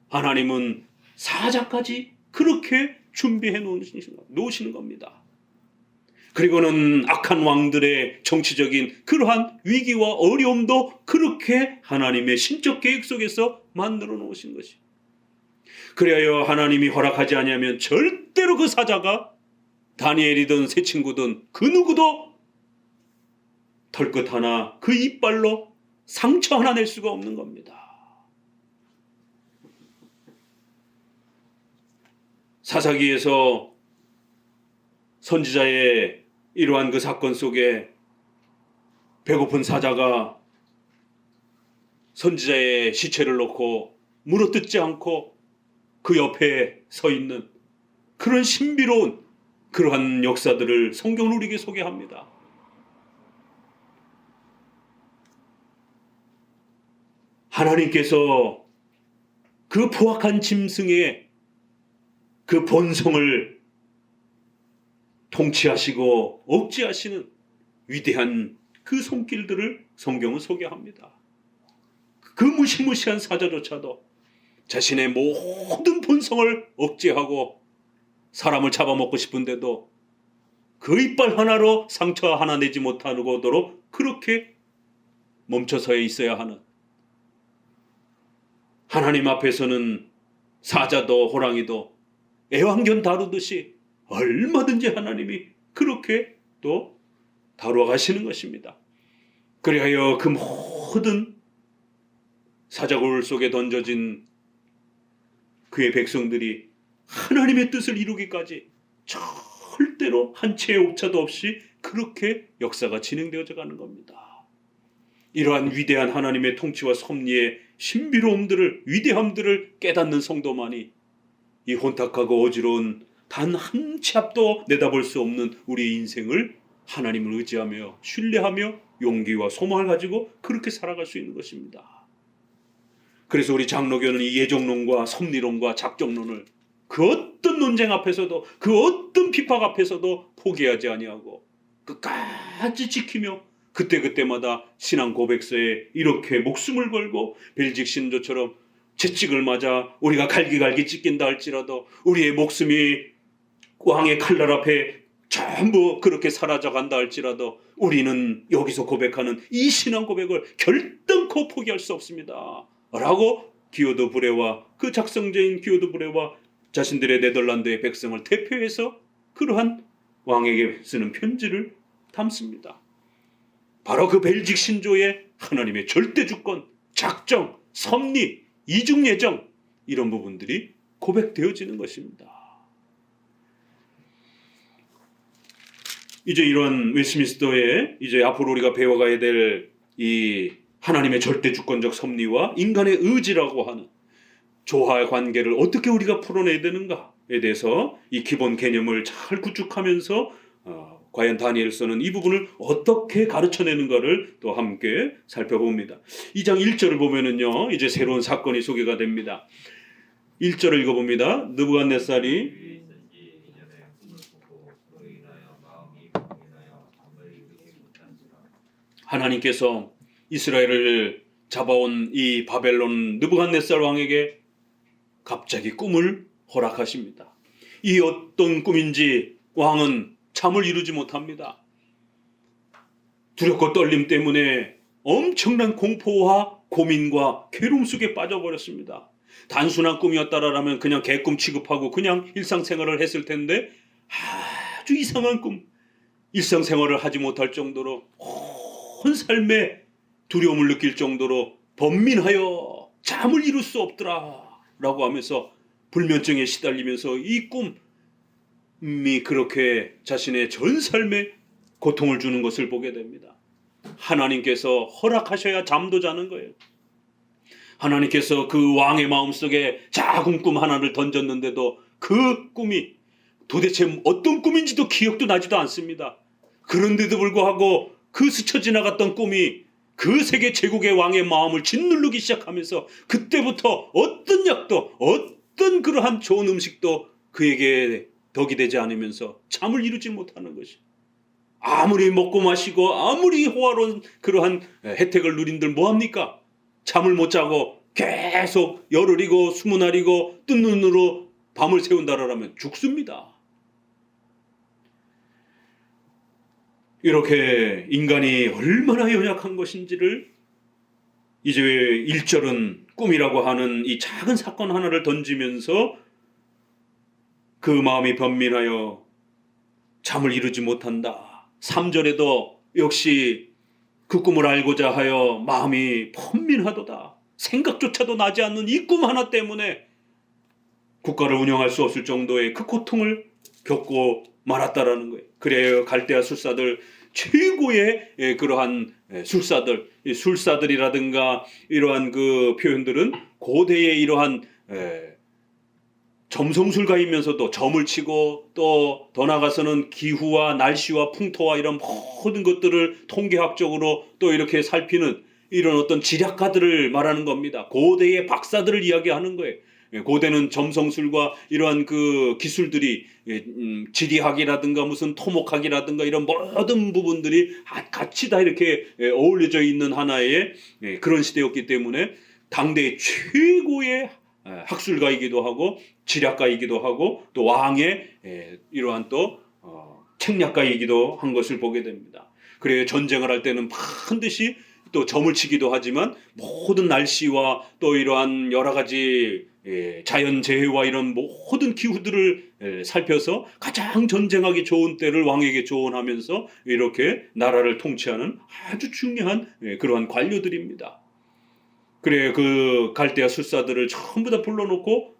하나님은 사자까지 그렇게 준비해 놓으시는 겁니다. 그리고는 악한 왕들의 정치적인 그러한 위기와 어려움도 그렇게 하나님의 신적 계획 속에서 만들어 놓으신 것이. 그래야 하나님이 허락하지 아니하면 절대로 그 사자가 다니엘이든 새 친구든 그 누구도 털끝 하나, 그 이빨로 상처 하나 낼 수가 없는 겁니다. 사사기에서 선지자의 이러한 그 사건 속에 배고픈 사자가 선지자의 시체를 놓고 물어뜯지 않고 그 옆에 서 있는 그런 신비로운 그러한 역사들을 성경은 우리에게 소개합니다. 하나님께서 그 포악한 짐승의 그 본성을 통치하시고 억제하시는 위대한 그 손길들을 성경은 소개합니다. 그 무시무시한 사자조차도 자신의 모든 본성을 억제하고 사람을 잡아먹고 싶은데도 그 이빨 하나로 상처 하나 내지 못하도록 그렇게 멈춰서 있어야 하는, 하나님 앞에서는 사자도 호랑이도 애완견 다루듯이 얼마든지 하나님이 그렇게 또 다루어 가시는 것입니다. 그리하여 그 모든 사자굴 속에 던져진 그의 백성들이 하나님의 뜻을 이루기까지 절대로 한 채의 오차도 없이 그렇게 역사가 진행되어져 가는 겁니다. 이러한 위대한 하나님의 통치와 섭리의 신비로움들을, 위대함들을 깨닫는 성도만이 이 혼탁하고 어지러운 단 한 치 앞도 내다볼 수 없는 우리의 인생을 하나님을 의지하며 신뢰하며 용기와 소망을 가지고 그렇게 살아갈 수 있는 것입니다. 그래서 우리 장로교는 이 예정론과 섭리론과 작정론을 그 어떤 논쟁 앞에서도, 그 어떤 비판 앞에서도 포기하지 아니하고 끝까지 지키며 그때그때마다 신앙 고백서에 이렇게 목숨을 걸고 벨직 신조처럼 채찍을 맞아 우리가 갈기갈기 찢긴다 할지라도, 우리의 목숨이 왕의 칼날 앞에 전부 그렇게 사라져간다 할지라도 우리는 여기서 고백하는 이 신앙 고백을 결단코 포기할 수 없습니다 라고 기요도 브레와 그 작성자인 기요도 브레와 자신들의 네덜란드의 백성을 대표해서 그러한 왕에게 쓰는 편지를 담습니다. 바로 그 벨직 신조의 하나님의 절대주권, 작정, 섭리, 이중예정, 이런 부분들이 고백되어지는 것입니다. 이제 이런 웨스트민스터에 이제 앞으로 우리가 배워가야 될 이 하나님의 절대 주권적 섭리와 인간의 의지라고 하는 조화 관계를 어떻게 우리가 풀어내야 되는가에 대해서 이 기본 개념을 잘 구축하면서 과연 다니엘서는 이 부분을 어떻게 가르쳐내는가를 또 함께 살펴봅니다. 2장 1절을 보면은요, 이제 새로운 사건이 소개가 됩니다. 1절을 읽어봅니다. 느부갓네살이 하나님께서 이스라엘을 잡아온 이 바벨론 느부갓네살 왕에게 갑자기 꿈을 허락하십니다. 이 어떤 꿈인지 왕은 잠을 이루지 못합니다. 두렵고 떨림 때문에 엄청난 공포와 고민과 괴로움 속에 빠져버렸습니다. 단순한 꿈이었다라면 그냥 개꿈 취급하고 그냥 일상생활을 했을 텐데 아주 이상한 꿈, 일상생활을 하지 못할 정도로 온 삶에 두려움을 느낄 정도로 번민하여 잠을 이룰 수 없더라 라고 하면서 불면증에 시달리면서 이 꿈이 그렇게 자신의 전 삶에 고통을 주는 것을 보게 됩니다. 하나님께서 허락하셔야 잠도 자는 거예요. 하나님께서 그 왕의 마음속에 작은 꿈 하나를 던졌는데도 그 꿈이 도대체 어떤 꿈인지도 기억도 나지도 않습니다. 그런데도 불구하고 그 스쳐 지나갔던 꿈이 그 세계 제국의 왕의 마음을 짓누르기 시작하면서 그때부터 어떤 약도 어떤 그러한 좋은 음식도 그에게 덕이 되지 않으면서 잠을 이루지 못하는 것이, 아무리 먹고 마시고 아무리 호화로운 그러한 혜택을 누린들 뭐합니까? 잠을 못 자고 계속 열을 이고 숨을 아리고 뜬 눈으로 밤을 새운다라면 죽습니다. 이렇게 인간이 얼마나 연약한 것인지를 이제 1절은 꿈이라고 하는 이 작은 사건 하나를 던지면서 그 마음이 번민하여 잠을 이루지 못한다. 3절에도 역시 그 꿈을 알고자 하여 마음이 번민하도다. 생각조차도 나지 않는 이 꿈 하나 때문에 국가를 운영할 수 없을 정도의 그 고통을 겪고 말았다라는 거예요. 그래요. 갈대아 술사들, 최고의 그러한 술사들, 술사들이라든가 이러한 그 표현들은 고대의 이러한 점성술가이면서도 점을 치고 또 더 나아가서는 기후와 날씨와 풍토와 이런 모든 것들을 통계학적으로 또 이렇게 살피는 이런 어떤 지략가들을 말하는 겁니다. 고대의 박사들을 이야기하는 거예요. 고대는 점성술과 이러한 그 기술들이 지리학이라든가 무슨 토목학이라든가 이런 모든 부분들이 같이 다 이렇게 어울려져 있는 하나의 그런 시대였기 때문에 당대의 최고의 학술가이기도 하고 지략가이기도 하고 또 왕의 이러한 또 책략가이기도 한 것을 보게 됩니다. 그래요. 전쟁을 할 때는 반드시 또 점을 치기도 하지만 모든 날씨와 또 이러한 여러 가지 자연재해와 이런 모든 기후들을 살펴서 가장 전쟁하기 좋은 때를 왕에게 조언하면서 이렇게 나라를 통치하는 아주 중요한 그러한 관료들입니다. 그래, 그 갈대아 술사들을 전부 다 불러놓고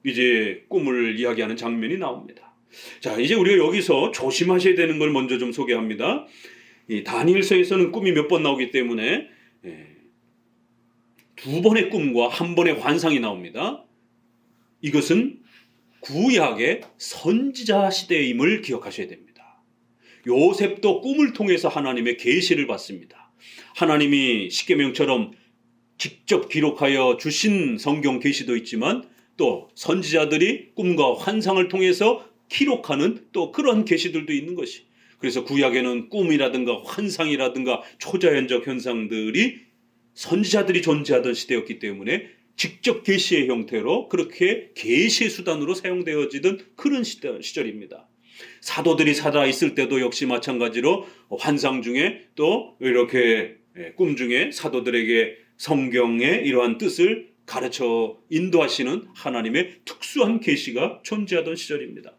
이제 꿈을 이야기하는 장면이 나옵니다. 자, 이제 우리가 여기서 조심하셔야 되는 걸 먼저 좀 소개합니다. 이 다니엘서에서는 꿈이 몇 번 나오기 때문에 두 번의 꿈과 한 번의 환상이 나옵니다. 이것은 구약의 선지자 시대임을 기억하셔야 됩니다. 요셉도 꿈을 통해서 하나님의 계시를 받습니다. 하나님이 십계명처럼 직접 기록하여 주신 성경 계시도 있지만 또 선지자들이 꿈과 환상을 통해서 기록하는 또 그런 계시들도 있는 것이, 그래서 구약에는 꿈이라든가 환상이라든가 초자연적 현상들이 선지자들이 존재하던 시대였기 때문에 직접 계시의 형태로 그렇게 계시의 수단으로 사용되어지던 그런 시절입니다. 사도들이 살아있을 때도 역시 마찬가지로 환상 중에 또 이렇게 꿈 중에 사도들에게 성경의 이러한 뜻을 가르쳐 인도하시는 하나님의 특수한 계시가 존재하던 시절입니다.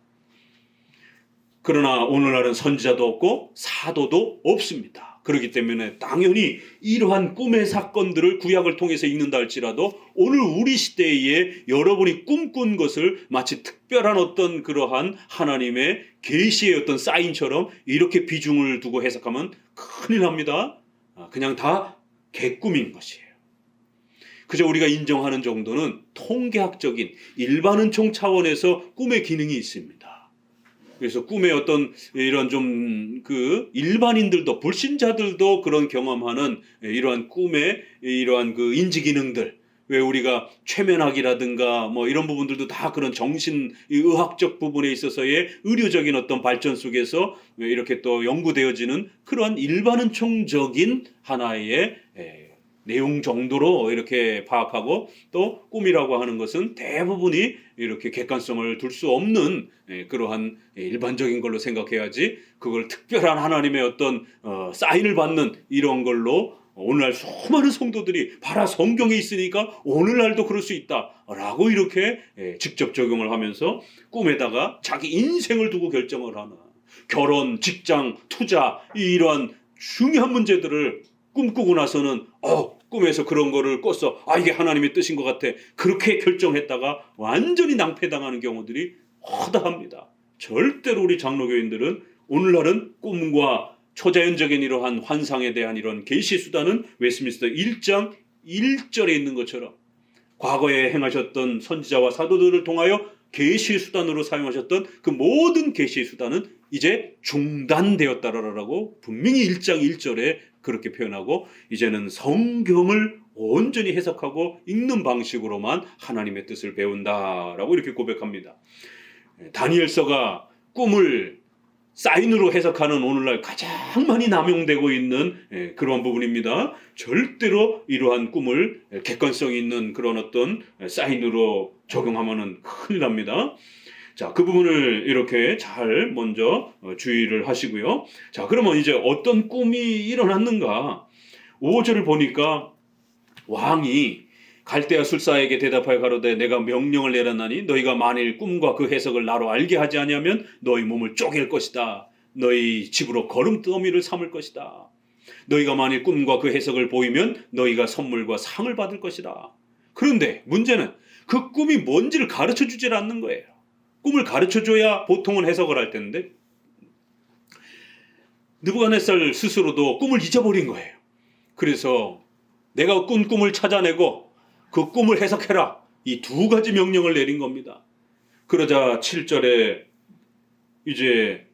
그러나 오늘날은 선지자도 없고 사도도 없습니다. 그렇기 때문에 당연히 이러한 꿈의 사건들을 구약을 통해서 읽는다 할지라도 오늘 우리 시대에 여러분이 꿈꾼 것을 마치 특별한 어떤 그러한 하나님의 계시의 어떤 사인처럼 이렇게 비중을 두고 해석하면 큰일 납니다. 그냥 다 개꿈인 것이에요. 그저 우리가 인정하는 정도는 통계학적인 일반은총 차원에서 꿈의 기능이 있습니다. 그래서 꿈의 어떤 이런 좀 그 일반인들도 불신자들도 그런 경험하는 이러한 꿈의 이러한 그 인지 기능들, 왜 우리가 최면학이라든가 뭐 이런 부분들도 다 그런 정신의학적 부분에 있어서의 의료적인 어떤 발전 속에서 이렇게 또 연구되어지는 그러한 일반은총적인 하나의 내용 정도로 이렇게 파악하고, 또 꿈이라고 하는 것은 대부분이 이렇게 객관성을 둘 수 없는 그러한 일반적인 걸로 생각해야지, 그걸 특별한 하나님의 어떤 사인을 받는 이런 걸로 오늘날 수많은 성도들이 봐라 성경에 있으니까 오늘날도 그럴 수 있다라고 이렇게 직접 적용을 하면서 꿈에다가 자기 인생을 두고 결정을 하는, 결혼, 직장, 투자 이러한 중요한 문제들을 꿈꾸고 나서는 꿈에서 그런 거를 꿨어. 이게 하나님의 뜻인 것 같아. 그렇게 결정했다가 완전히 낭패당하는 경우들이 허다합니다. 절대로 우리 장로교인들은 오늘날은 꿈과 초자연적인 이러한 환상에 대한 이런 계시 수단은 웨스트민스터 1장 1절에 있는 것처럼 과거에 행하셨던 선지자와 사도들을 통하여 계시 수단으로 사용하셨던 그 모든 계시 수단은 이제 중단되었다라고 분명히 1장 1절에 그렇게 표현하고, 이제는 성경을 온전히 해석하고 읽는 방식으로만 하나님의 뜻을 배운다라고 이렇게 고백합니다. 다니엘서가 꿈을 사인으로 해석하는 오늘날 가장 많이 남용되고 있는 그런 부분입니다. 절대로 이러한 꿈을 객관성 있는 그런 어떤 사인으로 적용하면은 큰일 납니다. 자, 그 부분을 이렇게 잘 먼저 주의를 하시고요. 자, 그러면 이제 어떤 꿈이 일어났는가? 5절을 보니까 왕이 갈대아 술사에게 대답하여 가로되 내가 명령을 내렸나니 너희가 만일 꿈과 그 해석을 나로 알게 하지 아니하면 너희 몸을 쪼갤 것이다. 너희 집으로 거름더미를 삼을 것이다. 너희가 만일 꿈과 그 해석을 보이면 너희가 선물과 상을 받을 것이다. 그런데 문제는 그 꿈이 뭔지를 가르쳐 주질 않는 거예요. 꿈을 가르쳐줘야 보통은 해석을 할 텐데 느부갓네살 스스로도 꿈을 잊어버린 거예요. 그래서 내가 꾼 꿈을 찾아내고 그 꿈을 해석해라, 이 두 가지 명령을 내린 겁니다. 그러자 7절에 이제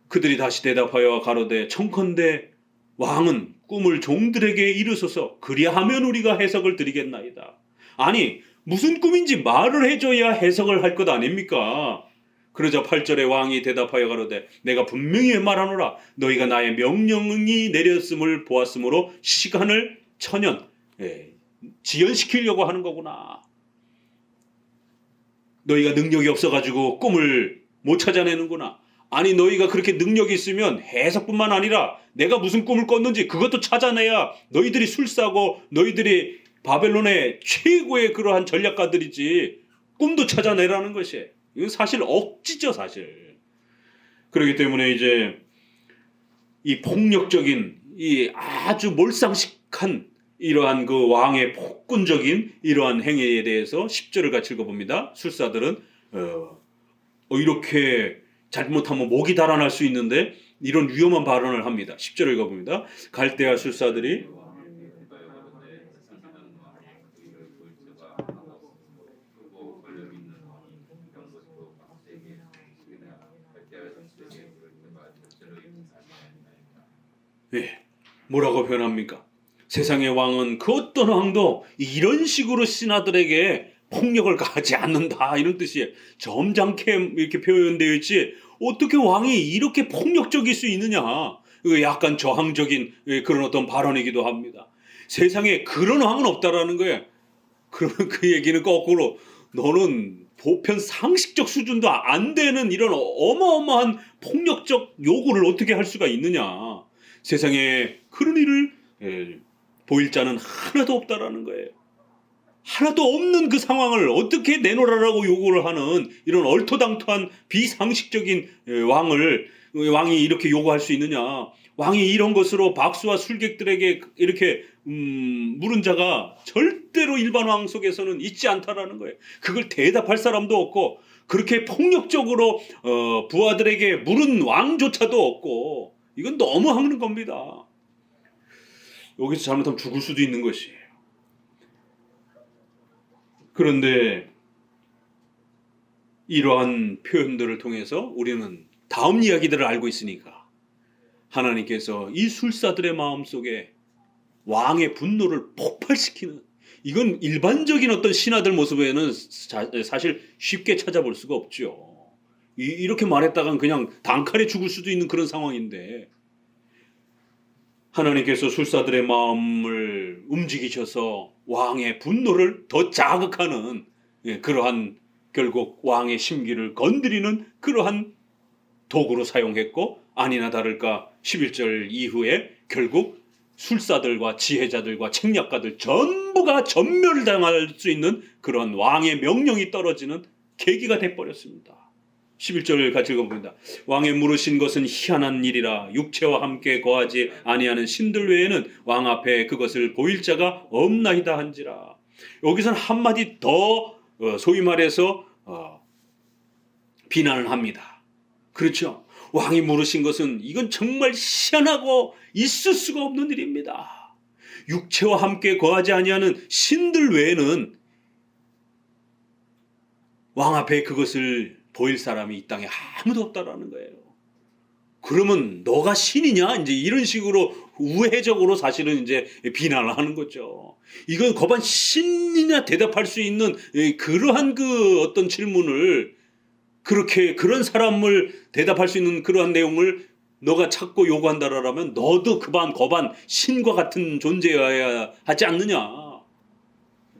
그들이 다시 대답하여 가로되 청컨대 왕은 꿈을 종들에게 이르소서, 그리하면 우리가 해석을 드리겠나이다. 아니 무슨 꿈인지 말을 해줘야 해석을 할 것 아닙니까? 그러자 8절에 왕이 대답하여 가로되 내가 분명히 말하노라. 너희가 나의 명령이 내렸음을 보았으므로 시간을 천년 지연시키려고 하는 거구나. 너희가 능력이 없어가지고 꿈을 못 찾아내는구나. 아니 너희가 그렇게 능력이 있으면 해석뿐만 아니라 내가 무슨 꿈을 꿨는지 그것도 찾아내야 너희들이 술사고 너희들이 바벨론의 최고의 그러한 전략가들이지, 꿈도 찾아내라는 것이 이건 사실 억지죠 사실. 그렇기 때문에 이제 이 폭력적인 이 아주 몰상식한 이러한 그 왕의 폭군적인 이러한 행위에 대해서 10절을 같이 읽어봅니다. 술사들은 이렇게 잘못하면 목이 달아날 수 있는데 이런 위험한 발언을 합니다. 10절을 읽어봅니다. 갈대아 술사들이 뭐라고 표현합니까? 세상의 왕은 그 어떤 왕도 이런 식으로 신하들에게 폭력을 가하지 않는다, 이런 뜻이에요. 점잖게 이렇게 표현되어 있지 어떻게 왕이 이렇게 폭력적일 수 있느냐. 약간 저항적인 그런 어떤 발언이기도 합니다. 세상에 그런 왕은 없다라는 거예요. 그러면 그 얘기는 거꾸로 너는 보편 상식적 수준도 안 되는 이런 어마어마한 폭력적 요구를 어떻게 할 수가 있느냐. 세상에 그런 일을 보일 자는 하나도 없다라는 거예요. 하나도 없는 그 상황을 어떻게 내놓으라고 요구를 하는 이런 얼토당토한 비상식적인 왕을 왕이 이렇게 요구할 수 있느냐? 왕이 이런 것으로 박수와 술객들에게 이렇게 물은 자가 절대로 일반 왕 속에서는 있지 않다라는 거예요. 그걸 대답할 사람도 없고 그렇게 폭력적으로 부하들에게 물은 왕조차도 없고 이건 너무 하는 겁니다. 여기서 잘못하면 죽을 수도 있는 것이에요. 그런데 이러한 표현들을 통해서 우리는 다음 이야기들을 알고 있으니까 하나님께서 이 술사들의 마음속에 왕의 분노를 폭발시키는, 이건 일반적인 어떤 신하들 모습에는 사실 쉽게 찾아볼 수가 없죠. 이렇게 말했다간 그냥 단칼에 죽을 수도 있는 그런 상황인데 하나님께서 술사들의 마음을 움직이셔서 왕의 분노를 더 자극하는 그러한, 결국 왕의 심기를 건드리는 그러한 도구로 사용했고, 아니나 다를까 11절 이후에 결국 술사들과 지혜자들과 책략가들 전부가 전멸당할 수 있는 그런 왕의 명령이 떨어지는 계기가 돼버렸습니다. 11절 같이 읽어봅니다. 왕의 물으신 것은 희한한 일이라 육체와 함께 거하지 아니하는 신들 외에는 왕 앞에 그것을 보일 자가 없나이다 한지라. 여기서는 한마디 더 소위 말해서 비난을 합니다. 그렇죠? 왕이 물으신 것은 이건 정말 희한하고 있을 수가 없는 일입니다. 육체와 함께 거하지 아니하는 신들 외에는 왕 앞에 그것을 보일 사람이 이 땅에 아무도 없다라는 거예요. 그러면 너가 신이냐? 이제 이런 식으로 우회적으로 사실은 이제 비난을 하는 거죠. 이건 거반 신이냐 대답할 수 있는 그러한 그 어떤 질문을, 그렇게 그런 사람을 대답할 수 있는 그러한 내용을 너가 찾고 요구한다라면 너도 거반 신과 같은 존재여야 하지 않느냐.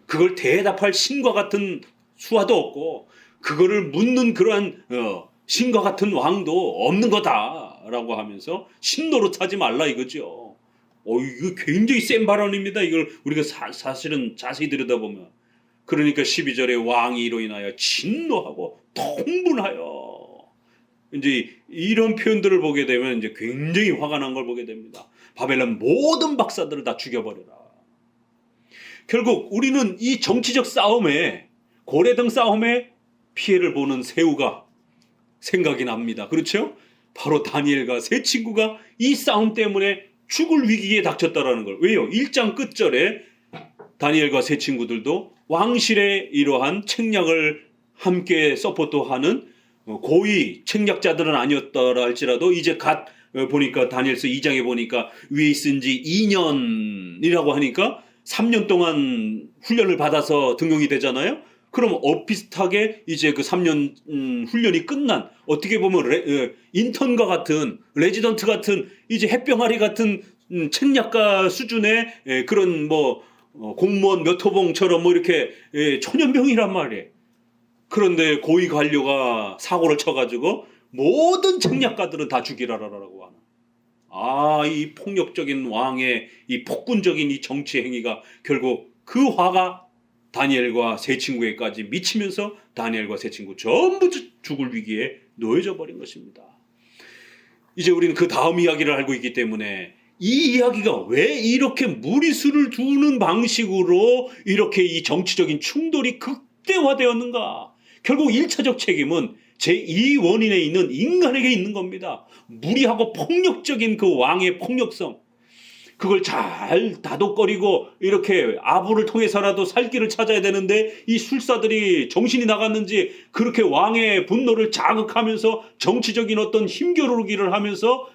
그걸 대답할 신과 같은 수화도 없고 그거를 묻는 그러한 신과 같은 왕도 없는 거다라고 하면서 신 노릇하지 말라 이거죠. 이거 굉장히 센 발언입니다. 이걸 우리가 사실은 자세히 들여다보면. 그러니까 12절에 왕이 이로 인하여 진노하고 통분하여, 이제 이런 표현들을 보게 되면 이제 굉장히 화가 난 걸 보게 됩니다. 바벨론 모든 박사들을 다 죽여버려라. 결국 우리는 이 정치적 싸움에, 고래등 싸움에 피해를 보는 새우가 생각이 납니다. 그렇죠? 바로 다니엘과 세 친구가 이 싸움 때문에 죽을 위기에 닥쳤다라는 걸. 왜요? 1장 끝절에 다니엘과 세 친구들도 왕실의 이러한 책략을 함께 서포트하는 고위 책략자들은 아니었더라 할지라도 이제 갓 보니까 다니엘서 2장에 보니까 위에 있은 지 2년이라고 하니까 3년 동안 훈련을 받아서 등용이 되잖아요. 그럼 비슷하게 이제 그 3년 훈련이 끝난, 어떻게 보면 인턴과 같은, 레지던트 같은, 이제 햇병아리 같은 책략가 수준의 그런 공무원 몇 호봉처럼 이렇게 초년병이란 말이에요. 그런데 고위 관료가 사고를 쳐가지고 모든 책략가들은 다 죽이라라고 하는. 이 폭력적인 왕의 이 폭군적인 이 정치 행위가 결국 그 화가 다니엘과 세 친구에까지 미치면서 다니엘과 세 친구 전부 죽을 위기에 놓여져 버린 것입니다. 이제 우리는 그 다음 이야기를 알고 있기 때문에 이 이야기가 왜 이렇게 무리수를 두는 방식으로 이렇게 이 정치적인 충돌이 극대화되었는가? 결국 1차적 책임은 제2 원인에 있는 인간에게 있는 겁니다. 무리하고 폭력적인 그 왕의 폭력성, 그걸 잘 다독거리고 이렇게 아부를 통해서라도 살 길을 찾아야 되는데 이 술사들이 정신이 나갔는지 그렇게 왕의 분노를 자극하면서 정치적인 어떤 힘겨루기를 하면서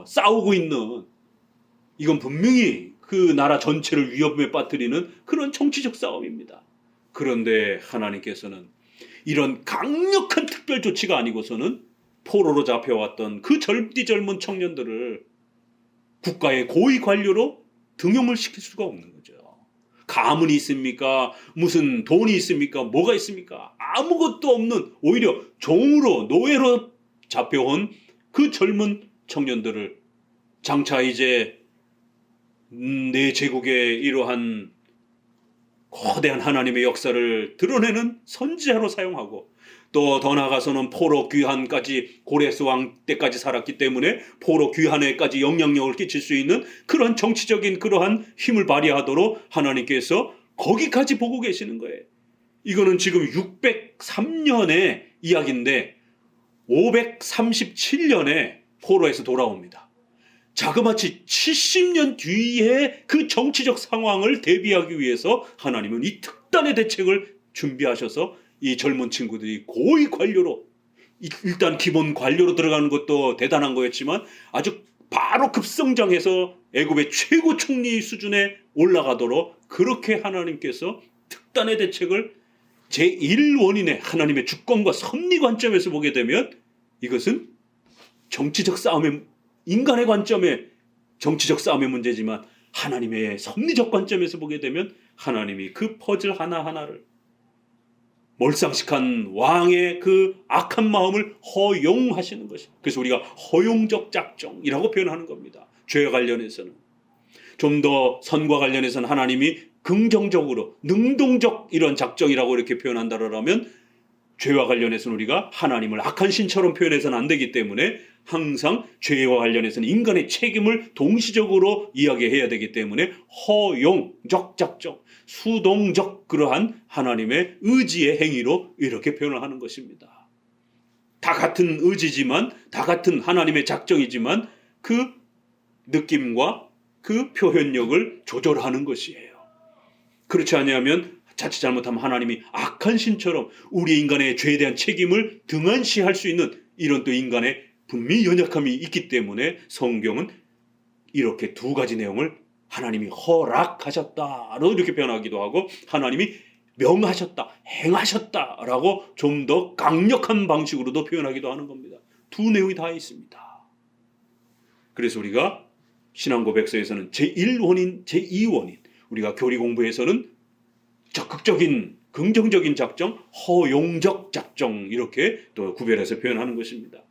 싸우고 있는, 이건 분명히 그 나라 전체를 위협에 빠뜨리는 그런 정치적 싸움입니다. 그런데 하나님께서는 이런 강력한 특별 조치가 아니고서는 포로로 잡혀왔던 그 젊은 청년들을 국가의 고위 관료로 등용을 시킬 수가 없는 거죠. 가문이 있습니까? 무슨 돈이 있습니까? 뭐가 있습니까? 아무것도 없는, 오히려 종으로, 노예로 잡혀온 그 젊은 청년들을 장차 이제 내 제국의 이러한 거대한 하나님의 역사를 드러내는 선지자로 사용하고 또 더 나아가서는 포로 귀환까지 고레스 왕 때까지 살았기 때문에 포로 귀환에까지 영향력을 끼칠 수 있는 그러한 정치적인 그러한 힘을 발휘하도록 하나님께서 거기까지 보고 계시는 거예요. 이거는 지금 603년의 이야기인데 537년에 포로에서 돌아옵니다. 자그마치 70년 뒤에 그 정치적 상황을 대비하기 위해서 하나님은 이 특단의 대책을 준비하셔서 이 젊은 친구들이 고위 관료로, 일단 기본 관료로 들어가는 것도 대단한 거였지만 아주 바로 급성장해서 애굽의 최고 총리 수준에 올라가도록 그렇게 하나님께서 특단의 대책을 제1원인의 하나님의 주권과 섭리 관점에서 보게 되면 이것은 정치적 싸움의, 인간의 관점의 정치적 싸움의 문제지만 하나님의 섭리적 관점에서 보게 되면 하나님이 그 퍼즐 하나하나를 몰상식한 왕의 그 악한 마음을 허용하시는 것이. 그래서 우리가 허용적 작정이라고 표현하는 겁니다. 죄와 관련해서는. 좀 더 선과 관련해서는 하나님이 긍정적으로 능동적 이런 작정이라고 이렇게 표현한다라면 죄와 관련해서는 우리가 하나님을 악한 신처럼 표현해서는 안 되기 때문에 항상 죄와 관련해서는 인간의 책임을 동시적으로 이야기해야 되기 때문에 허용적 작정, 수동적 그러한 하나님의 의지의 행위로 이렇게 표현을 하는 것입니다. 다 같은 의지지만, 다 같은 하나님의 작정이지만 그 느낌과 그 표현력을 조절하는 것이에요. 그렇지 않으면 자칫 잘못하면 하나님이 악한 신처럼 우리 인간의 죄에 대한 책임을 등한시할 수 있는 이런 또 인간의 분명히 연약함이 있기 때문에 성경은 이렇게 두 가지 내용을 하나님이 허락하셨다로 이렇게 표현하기도 하고 하나님이 명하셨다, 행하셨다라고 좀 더 강력한 방식으로도 표현하기도 하는 겁니다. 두 내용이 다 있습니다. 그래서 우리가 신앙고백서에서는 제1원인, 제2원인, 우리가 교리 공부에서는 적극적인 긍정적인 작정, 허용적 작정 이렇게 또 구별해서 표현하는 것입니다.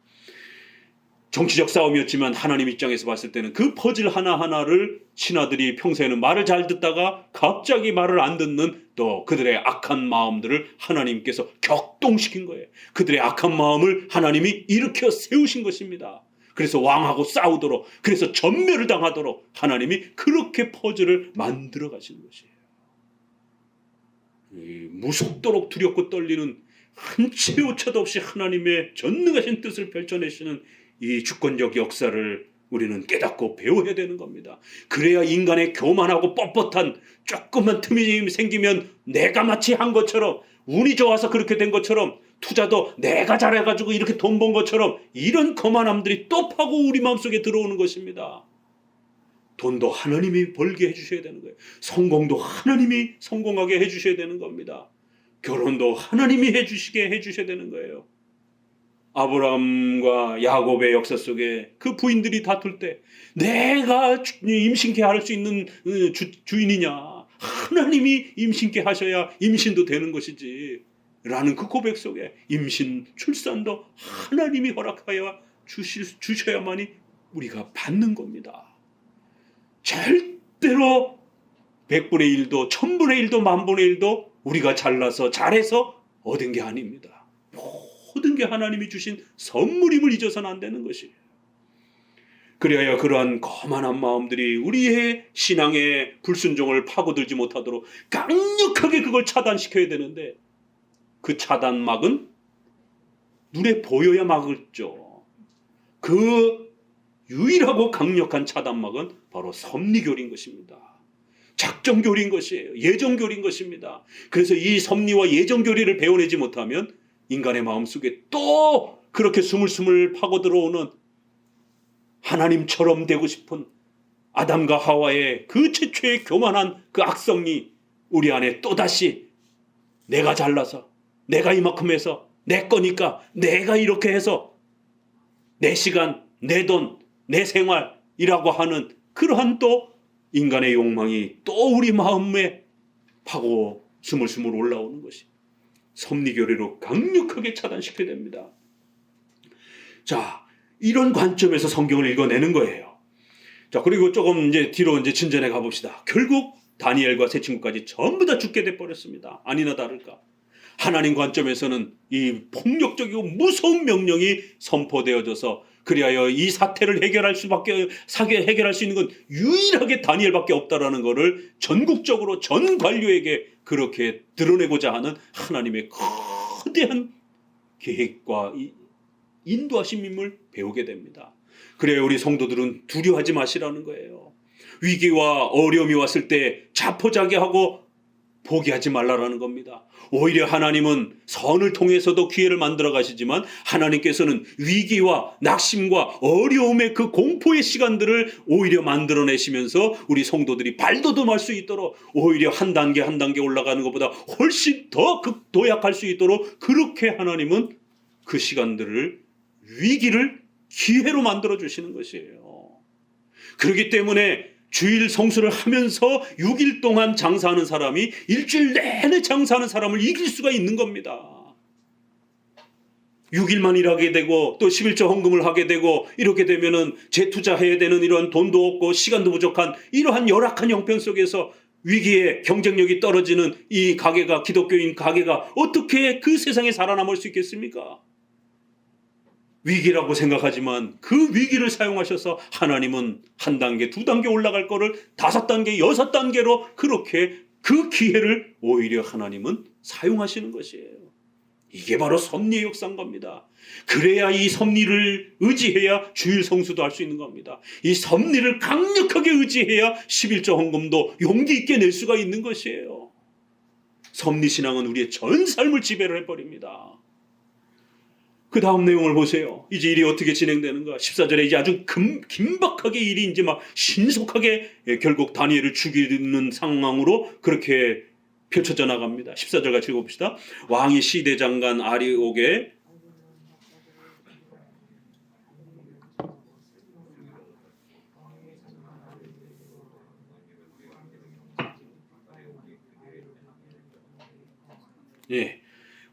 정치적 싸움이었지만 하나님 입장에서 봤을 때는 그 퍼즐 하나하나를 신하들이 평소에는 말을 잘 듣다가 갑자기 말을 안 듣는 또 그들의 악한 마음들을 하나님께서 격동시킨 거예요. 그들의 악한 마음을 하나님이 일으켜 세우신 것입니다. 그래서 왕하고 싸우도록, 그래서 전멸을 당하도록 하나님이 그렇게 퍼즐을 만들어 가시는 것이에요. 무섭도록 두렵고 떨리는 한치의 오차도 없이 하나님의 전능하신 뜻을 펼쳐내시는 이 주권적 역사를 우리는 깨닫고 배워야 되는 겁니다. 그래야 인간의 교만하고 뻣뻣한 조금만 틈이 생기면 내가 마치 한 것처럼, 운이 좋아서 그렇게 된 것처럼, 투자도 내가 잘해가지고 이렇게 돈 번 것처럼 이런 거만함들이 또 파고 우리 마음속에 들어오는 것입니다. 돈도 하나님이 벌게 해주셔야 되는 거예요. 성공도 하나님이 성공하게 해주셔야 되는 겁니다. 결혼도 하나님이 해주셔야 되는 거예요. 아브라함과 야곱의 역사 속에 그 부인들이 다툴 때 내가 임신케 할 수 있는 주인이냐, 하나님이 임신케 하셔야 임신도 되는 것이지 라는 그 고백 속에 임신, 출산도 하나님이 허락하여 주셔야만이 우리가 받는 겁니다. 절대로 100분의 1도 1000분의 1도 10,000분의 1도 우리가 잘나서 잘해서 얻은 게 아닙니다. 모든 게 하나님이 주신 선물임을 잊어서는 안 되는 것이에요. 그래야 그러한 거만한 마음들이 우리의 신앙의 불순종을 파고들지 못하도록 강력하게 그걸 차단시켜야 되는데 그 차단막은 눈에 보여야 막을죠. 그 유일하고 강력한 차단막은 바로 섭리교리인 것입니다. 작정교리인 것이에요. 예정교리인 것입니다. 그래서 이 섭리와 예정교리를 배워내지 못하면 인간의 마음속에 또 그렇게 스물스물 파고들어오는 하나님처럼 되고 싶은 아담과 하와의 그 최초의 교만한 그 악성이 우리 안에 또다시 내가 잘나서, 내가 이만큼 해서, 내 거니까 내가 이렇게 해서 내 시간, 내 돈, 내 생활이라고 하는 그러한 또 인간의 욕망이 또 우리 마음에 파고 스물스물 올라오는 것이 섭리교리로 강력하게 차단시켜야 됩니다. 자, 이런 관점에서 성경을 읽어내는 거예요. 자, 그리고 조금 이제 뒤로 이제 진전해 가봅시다. 결국 다니엘과 세 친구까지 전부 다 죽게 돼 버렸습니다. 아니나 다를까. 하나님 관점에서는 이 폭력적이고 무서운 명령이 선포되어져서 그리하여 이 사태를 해결할 수 있는 건 유일하게 다니엘밖에 없다라는 것을 전국적으로 전 관료에게 그렇게 드러내고자 하는 하나님의 거대한 계획과 인도하심임을 배우게 됩니다. 그래야 우리 성도들은 두려워하지 마시라는 거예요. 위기와 어려움이 왔을 때 자포자기하고 포기하지 말라라는 겁니다. 오히려 하나님은 선을 통해서도 기회를 만들어 가시지만 하나님께서는 위기와 낙심과 어려움의 그 공포의 시간들을 오히려 만들어내시면서 우리 성도들이 발돋움할 수 있도록 오히려 한 단계 한 단계 올라가는 것보다 훨씬 더 도약할 수 있도록 그렇게 하나님은 그 시간들을 위기를 기회로 만들어 주시는 것이에요. 그렇기 때문에 주일 성수를 하면서 6일 동안 장사하는 사람이 일주일 내내 장사하는 사람을 이길 수가 있는 겁니다. 6일만 일하게 되고 또 11조 헌금을 하게 되고 이렇게 되면은 재투자해야 되는 이러한 돈도 없고 시간도 부족한 이러한 열악한 형편 속에서 위기에 경쟁력이 떨어지는 이 가게가 기독교인 가게가 어떻게 그 세상에 살아남을 수 있겠습니까? 위기라고 생각하지만 그 위기를 사용하셔서 하나님은 한 단계, 두 단계 올라갈 거를 5단계, 6단계로 그렇게 그 기회를 오히려 하나님은 사용하시는 것이에요. 이게 바로 섭리의 역사인 겁니다. 그래야 이 섭리를 의지해야 주일 성수도 할 수 있는 겁니다. 이 섭리를 강력하게 의지해야 11조 헌금도 용기 있게 낼 수가 있는 것이에요. 섭리신앙은 우리의 전 삶을 지배를 해버립니다. 그 다음 내용을 보세요. 이제 일이 어떻게 진행되는가. 14절에 이제 아주 긴박하게 일이 이제 막 신속하게 결국 다니엘을 죽이는 상황으로 그렇게 펼쳐져 나갑니다. 14절 같이 읽어봅시다. 왕이 시대장관 아리옥에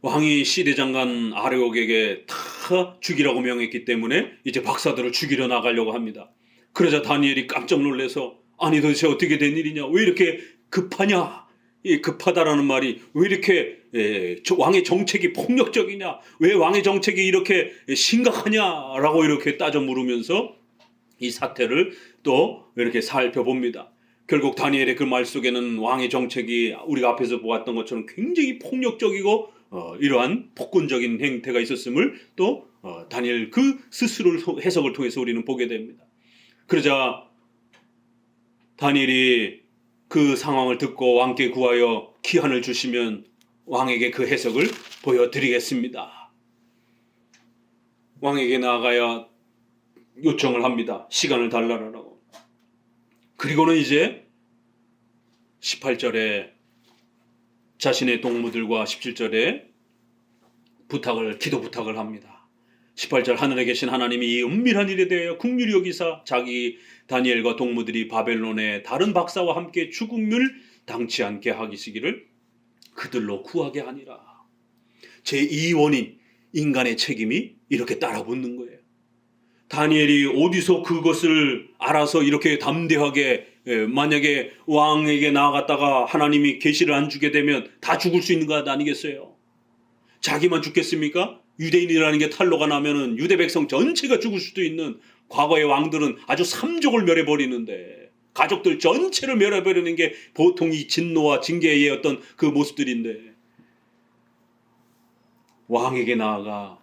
왕이 시대장관 아레옥에게 다 죽이라고 명했기 때문에 이제 박사들을 죽이려 나가려고 합니다. 그러자 다니엘이 깜짝 놀라서 아니 도대체 어떻게 된 일이냐? 왜 이렇게 급하냐? 이 급하다라는 말이 왜 이렇게 왕의 정책이 폭력적이냐? 왜 왕의 정책이 이렇게 심각하냐라고 이렇게 따져 물으면서 이 사태를 또 이렇게 살펴봅니다. 결국 다니엘의 그 말 속에는 왕의 정책이 우리가 앞에서 보았던 것처럼 굉장히 폭력적이고 이러한 폭군적인 행태가 있었음을 또 다니엘 그 스스로를 해석을 통해서 우리는 보게 됩니다. 그러자 다니엘이 그 상황을 듣고 왕께 구하여 기한을 주시면 왕에게 그 해석을 보여드리겠습니다. 왕에게 나아가야 요청을 합니다. 시간을 달라라고. 그리고는 이제 18절에 자신의 동무들과 17절에 기도 부탁을 합니다. 18절 하늘에 계신 하나님이 이 은밀한 일에 대하여 긍휼히 여기사 자기 다니엘과 동무들이 바벨론의 다른 박사와 함께 죽음을 당치 않게 하시기를 그들로 구하게 하니라. 제2원인 인간의 책임이 이렇게 따라붙는 거예요. 다니엘이 어디서 그것을 알아서 이렇게 담대하게 만약에 왕에게 나아갔다가 하나님이 계시를 안 주게 되면 다 죽을 수 있는 것 아니겠어요? 자기만 죽겠습니까? 유대인이라는 게 탄로가 나면은 유대 백성 전체가 죽을 수도 있는 과거의 왕들은 아주 삼족을 멸해버리는데 가족들 전체를 멸해버리는 게 보통 이 진노와 징계의 어떤 그 모습들인데 왕에게 나아가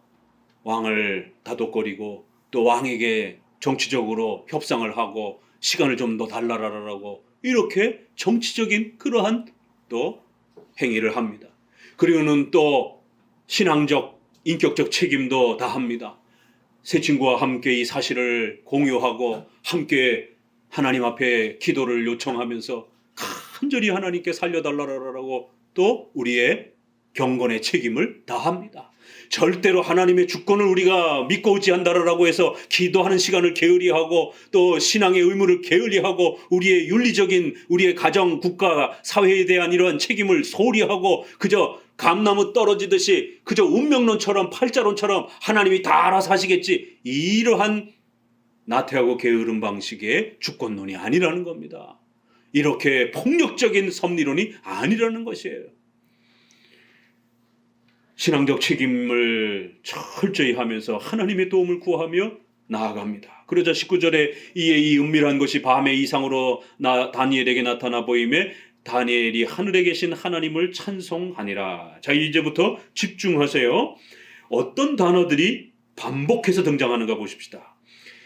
왕을 다독거리고 또 왕에게 정치적으로 협상을 하고 시간을 좀 더 달라라라고 이렇게 정치적인 그러한 또 행위를 합니다. 그리고는 또 신앙적 인격적 책임도 다 합니다. 세 친구와 함께 이 사실을 공유하고 함께 하나님 앞에 기도를 요청하면서 간절히 하나님께 살려달라라고 또 우리의 경건의 책임을 다합니다. 절대로 하나님의 주권을 우리가 믿고 의지한다라고 해서 기도하는 시간을 게을리하고 또 신앙의 의무를 게을리하고 우리의 윤리적인 우리의 가정, 국가, 사회에 대한 이러한 책임을 소홀히 하고 그저 감나무 떨어지듯이 그저 운명론처럼 팔자론처럼 하나님이 다 알아서 하시겠지 이러한 나태하고 게으른 방식의 주권론이 아니라는 겁니다. 이렇게 폭력적인 섭리론이 아니라는 것이에요. 신앙적 책임을 철저히 하면서 하나님의 도움을 구하며 나아갑니다. 그러자 19절에 이에 이 은밀한 것이 밤의 이상으로 다니엘에게 나타나 보이매 다니엘이 하늘에 계신 하나님을 찬송하니라. 자, 이제부터 집중하세요. 어떤 단어들이 반복해서 등장하는가 보십시다.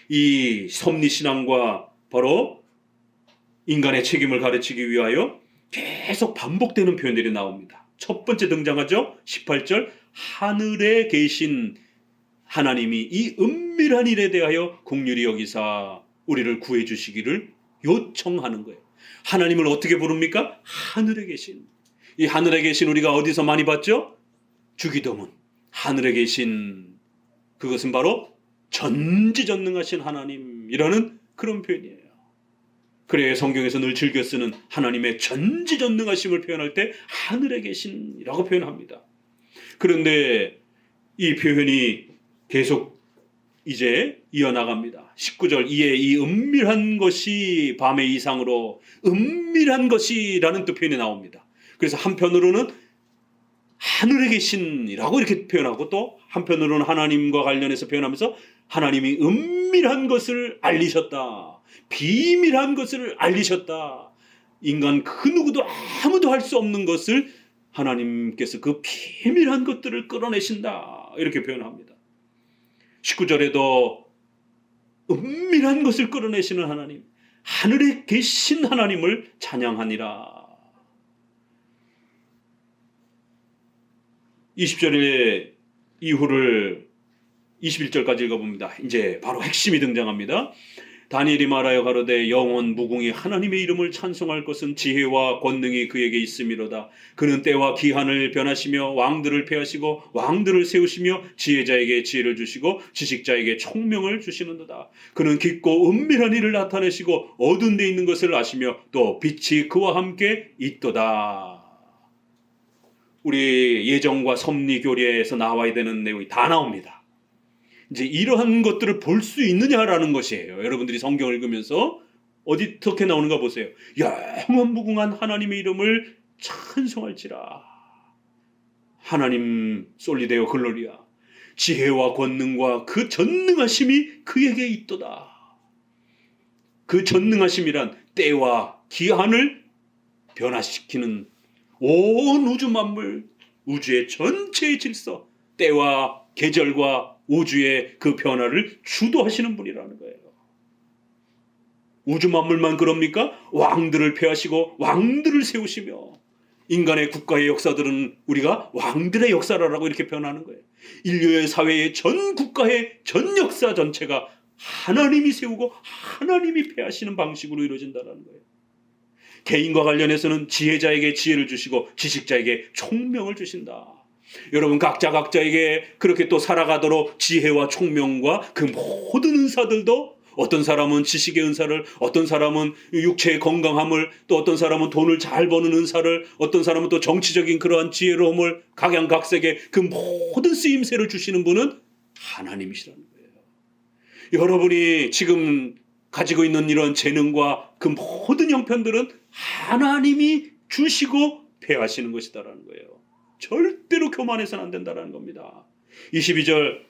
이 섭리신앙과 바로 인간의 책임을 가르치기 위하여 계속 반복되는 표현들이 나옵니다. 첫 번째 등장하죠. 18절 하늘에 계신 하나님이 이 은밀한 일에 대하여 긍휼히 여기사 우리를 구해 주시기를 요청하는 거예요. 하나님을 어떻게 부릅니까? 하늘에 계신. 이 하늘에 계신 우리가 어디서 많이 봤죠? 주기도문. 하늘에 계신 그것은 바로 전지전능하신 하나님이라는 그런 표현이에요. 그래야 성경에서 늘 즐겨 쓰는 하나님의 전지전능하심을 표현할 때 하늘에 계신이라고 표현합니다. 그런데 이 표현이 계속 이제 이어나갑니다. 19절 이에 이 은밀한 것이 밤의 이상으로 은밀한 것이라는 또 표현이 나옵니다. 그래서 한편으로는 하늘에 계신이라고 이렇게 표현하고 또 한편으로는 하나님과 관련해서 표현하면서 하나님이 은밀한 것을 알리셨다. 비밀한 것을 알리셨다. 인간 그 누구도 아무도 할 수 없는 것을 하나님께서 그 비밀한 것들을 끌어내신다. 이렇게 표현합니다. 19절에도 은밀한 것을 끌어내시는 하나님, 하늘에 계신 하나님을 찬양하니라. 20절의 이후를 21절까지 읽어봅니다. 이제 바로 핵심이 등장합니다. 다니엘이 말하여 가로되 영원 무궁히 하나님의 이름을 찬송할 것은 지혜와 권능이 그에게 있음이로다. 그는 때와 기한을 변하시며 왕들을 폐하시고 왕들을 세우시며 지혜자에게 지혜를 주시고 지식자에게 총명을 주시는도다. 그는 깊고 은밀한 일을 나타내시고 어두운 데 있는 것을 아시며 또 빛이 그와 함께 있도다. 우리 예정과 섭리교례에서 나와야 되는 내용이 다 나옵니다. 이제 이러한 것들을 볼 수 있느냐라는 것이에요. 여러분들이 성경을 읽으면서 어떻게 나오는가 보세요. 영원 무궁한 하나님의 이름을 찬송할지라. 하나님 솔리데오 글로리아. 지혜와 권능과 그 전능하심이 그에게 있도다. 그 전능하심이란 때와 기한을 변화시키는 온 우주 만물, 우주의 전체의 질서, 때와 계절과 우주의 그 변화를 주도하시는 분이라는 거예요. 우주 만물만 그럽니까? 왕들을 폐하시고 왕들을 세우시며 인간의 국가의 역사들은 우리가 왕들의 역사라고 이렇게 표현하는 거예요. 인류의 사회의 전 국가의 전 역사 전체가 하나님이 세우고 하나님이 폐하시는 방식으로 이루어진다는 거예요. 개인과 관련해서는 지혜자에게 지혜를 주시고 지식자에게 총명을 주신다. 여러분 각자에게 그렇게 또 살아가도록 지혜와 총명과 그 모든 은사들도 어떤 사람은 지식의 은사를, 어떤 사람은 육체의 건강함을, 또 어떤 사람은 돈을 잘 버는 은사를, 어떤 사람은 또 정치적인 그러한 지혜로움을 각양각색의 그 모든 쓰임새를 주시는 분은 하나님이시라는 거예요. 여러분이 지금 가지고 있는 이런 재능과 그 모든 형편들은 하나님이 주시고 폐하시는 것이다라는 거예요. 절대로 교만해서는 안 된다는 겁니다. 22절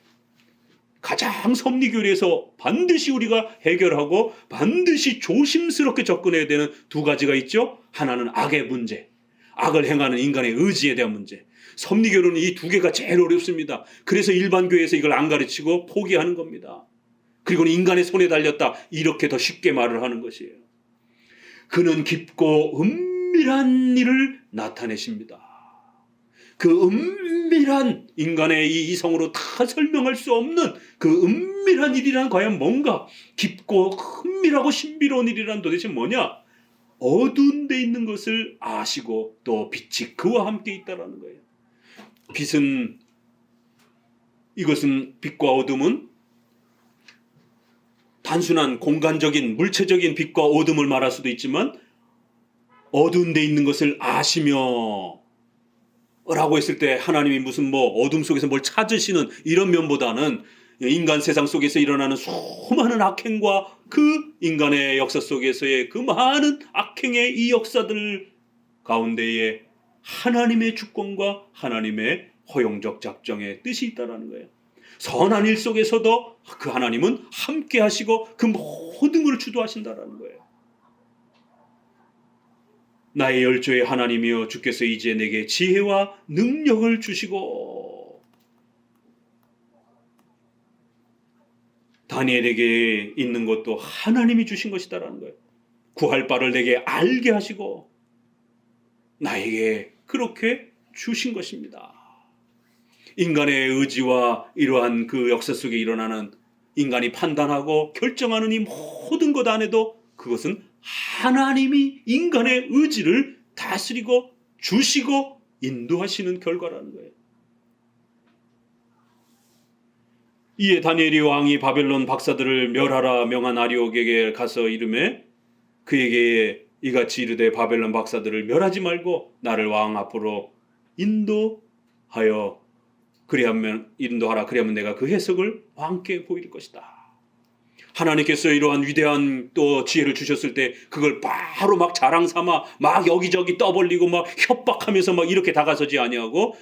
가장 섭리교리에서 반드시 우리가 해결하고 반드시 조심스럽게 접근해야 되는 두 가지가 있죠. 하나는 악의 문제, 악을 행하는 인간의 의지에 대한 문제. 섭리교리는 이 두 개가 제일 어렵습니다. 그래서 일반 교회에서 이걸 안 가르치고 포기하는 겁니다. 그리고는 인간의 손에 달렸다 이렇게 더 쉽게 말을 하는 것이에요. 그는 깊고 은밀한 일을 나타내십니다. 그 은밀한 인간의 이 이성으로 다 설명할 수 없는 그 은밀한 일이란 과연 뭔가? 깊고 은밀하고 신비로운 일이란 도대체 뭐냐? 어두운 데 있는 것을 아시고 또 빛이 그와 함께 있다라는 거예요. 이것은 빛과 어둠은 단순한 공간적인 물체적인 빛과 어둠을 말할 수도 있지만 어두운 데 있는 것을 아시며 라고 했을 때 하나님이 무슨 어둠 속에서 뭘 찾으시는 이런 면보다는 인간 세상 속에서 일어나는 수많은 악행과 그 인간의 역사 속에서의 그 많은 악행의 이 역사들 가운데에 하나님의 주권과 하나님의 허용적 작정의 뜻이 있다라는 거예요. 선한 일 속에서도 그 하나님은 함께 하시고 그 모든 걸 주도하신다라는 거예요. 나의 열조의 하나님이여 주께서 이제 내게 지혜와 능력을 주시고 다니엘에게 있는 것도 하나님이 주신 것이다라는 거예요. 구할 바를 내게 알게 하시고 나에게 그렇게 주신 것입니다. 인간의 의지와 이러한 그 역사 속에 일어나는 인간이 판단하고 결정하는 이 모든 것 안에도 그것은 하나님이 인간의 의지를 다스리고 주시고 인도하시는 결과라는 거예요. 이에 다니엘이 왕이 바벨론 박사들을 멸하라 명한 아리옥에게 가서 이르매 그에게 이같이 이르되 바벨론 박사들을 멸하지 말고 나를 왕 앞으로 인도하라. 그리하면 내가 그 해석을 왕께 보일 것이다. 하나님께서 이러한 위대한 또 지혜를 주셨을 때 그걸 바로 막 자랑 삼아 막 여기저기 떠벌리고 막 협박하면서 막 이렇게 다가서지 아니하고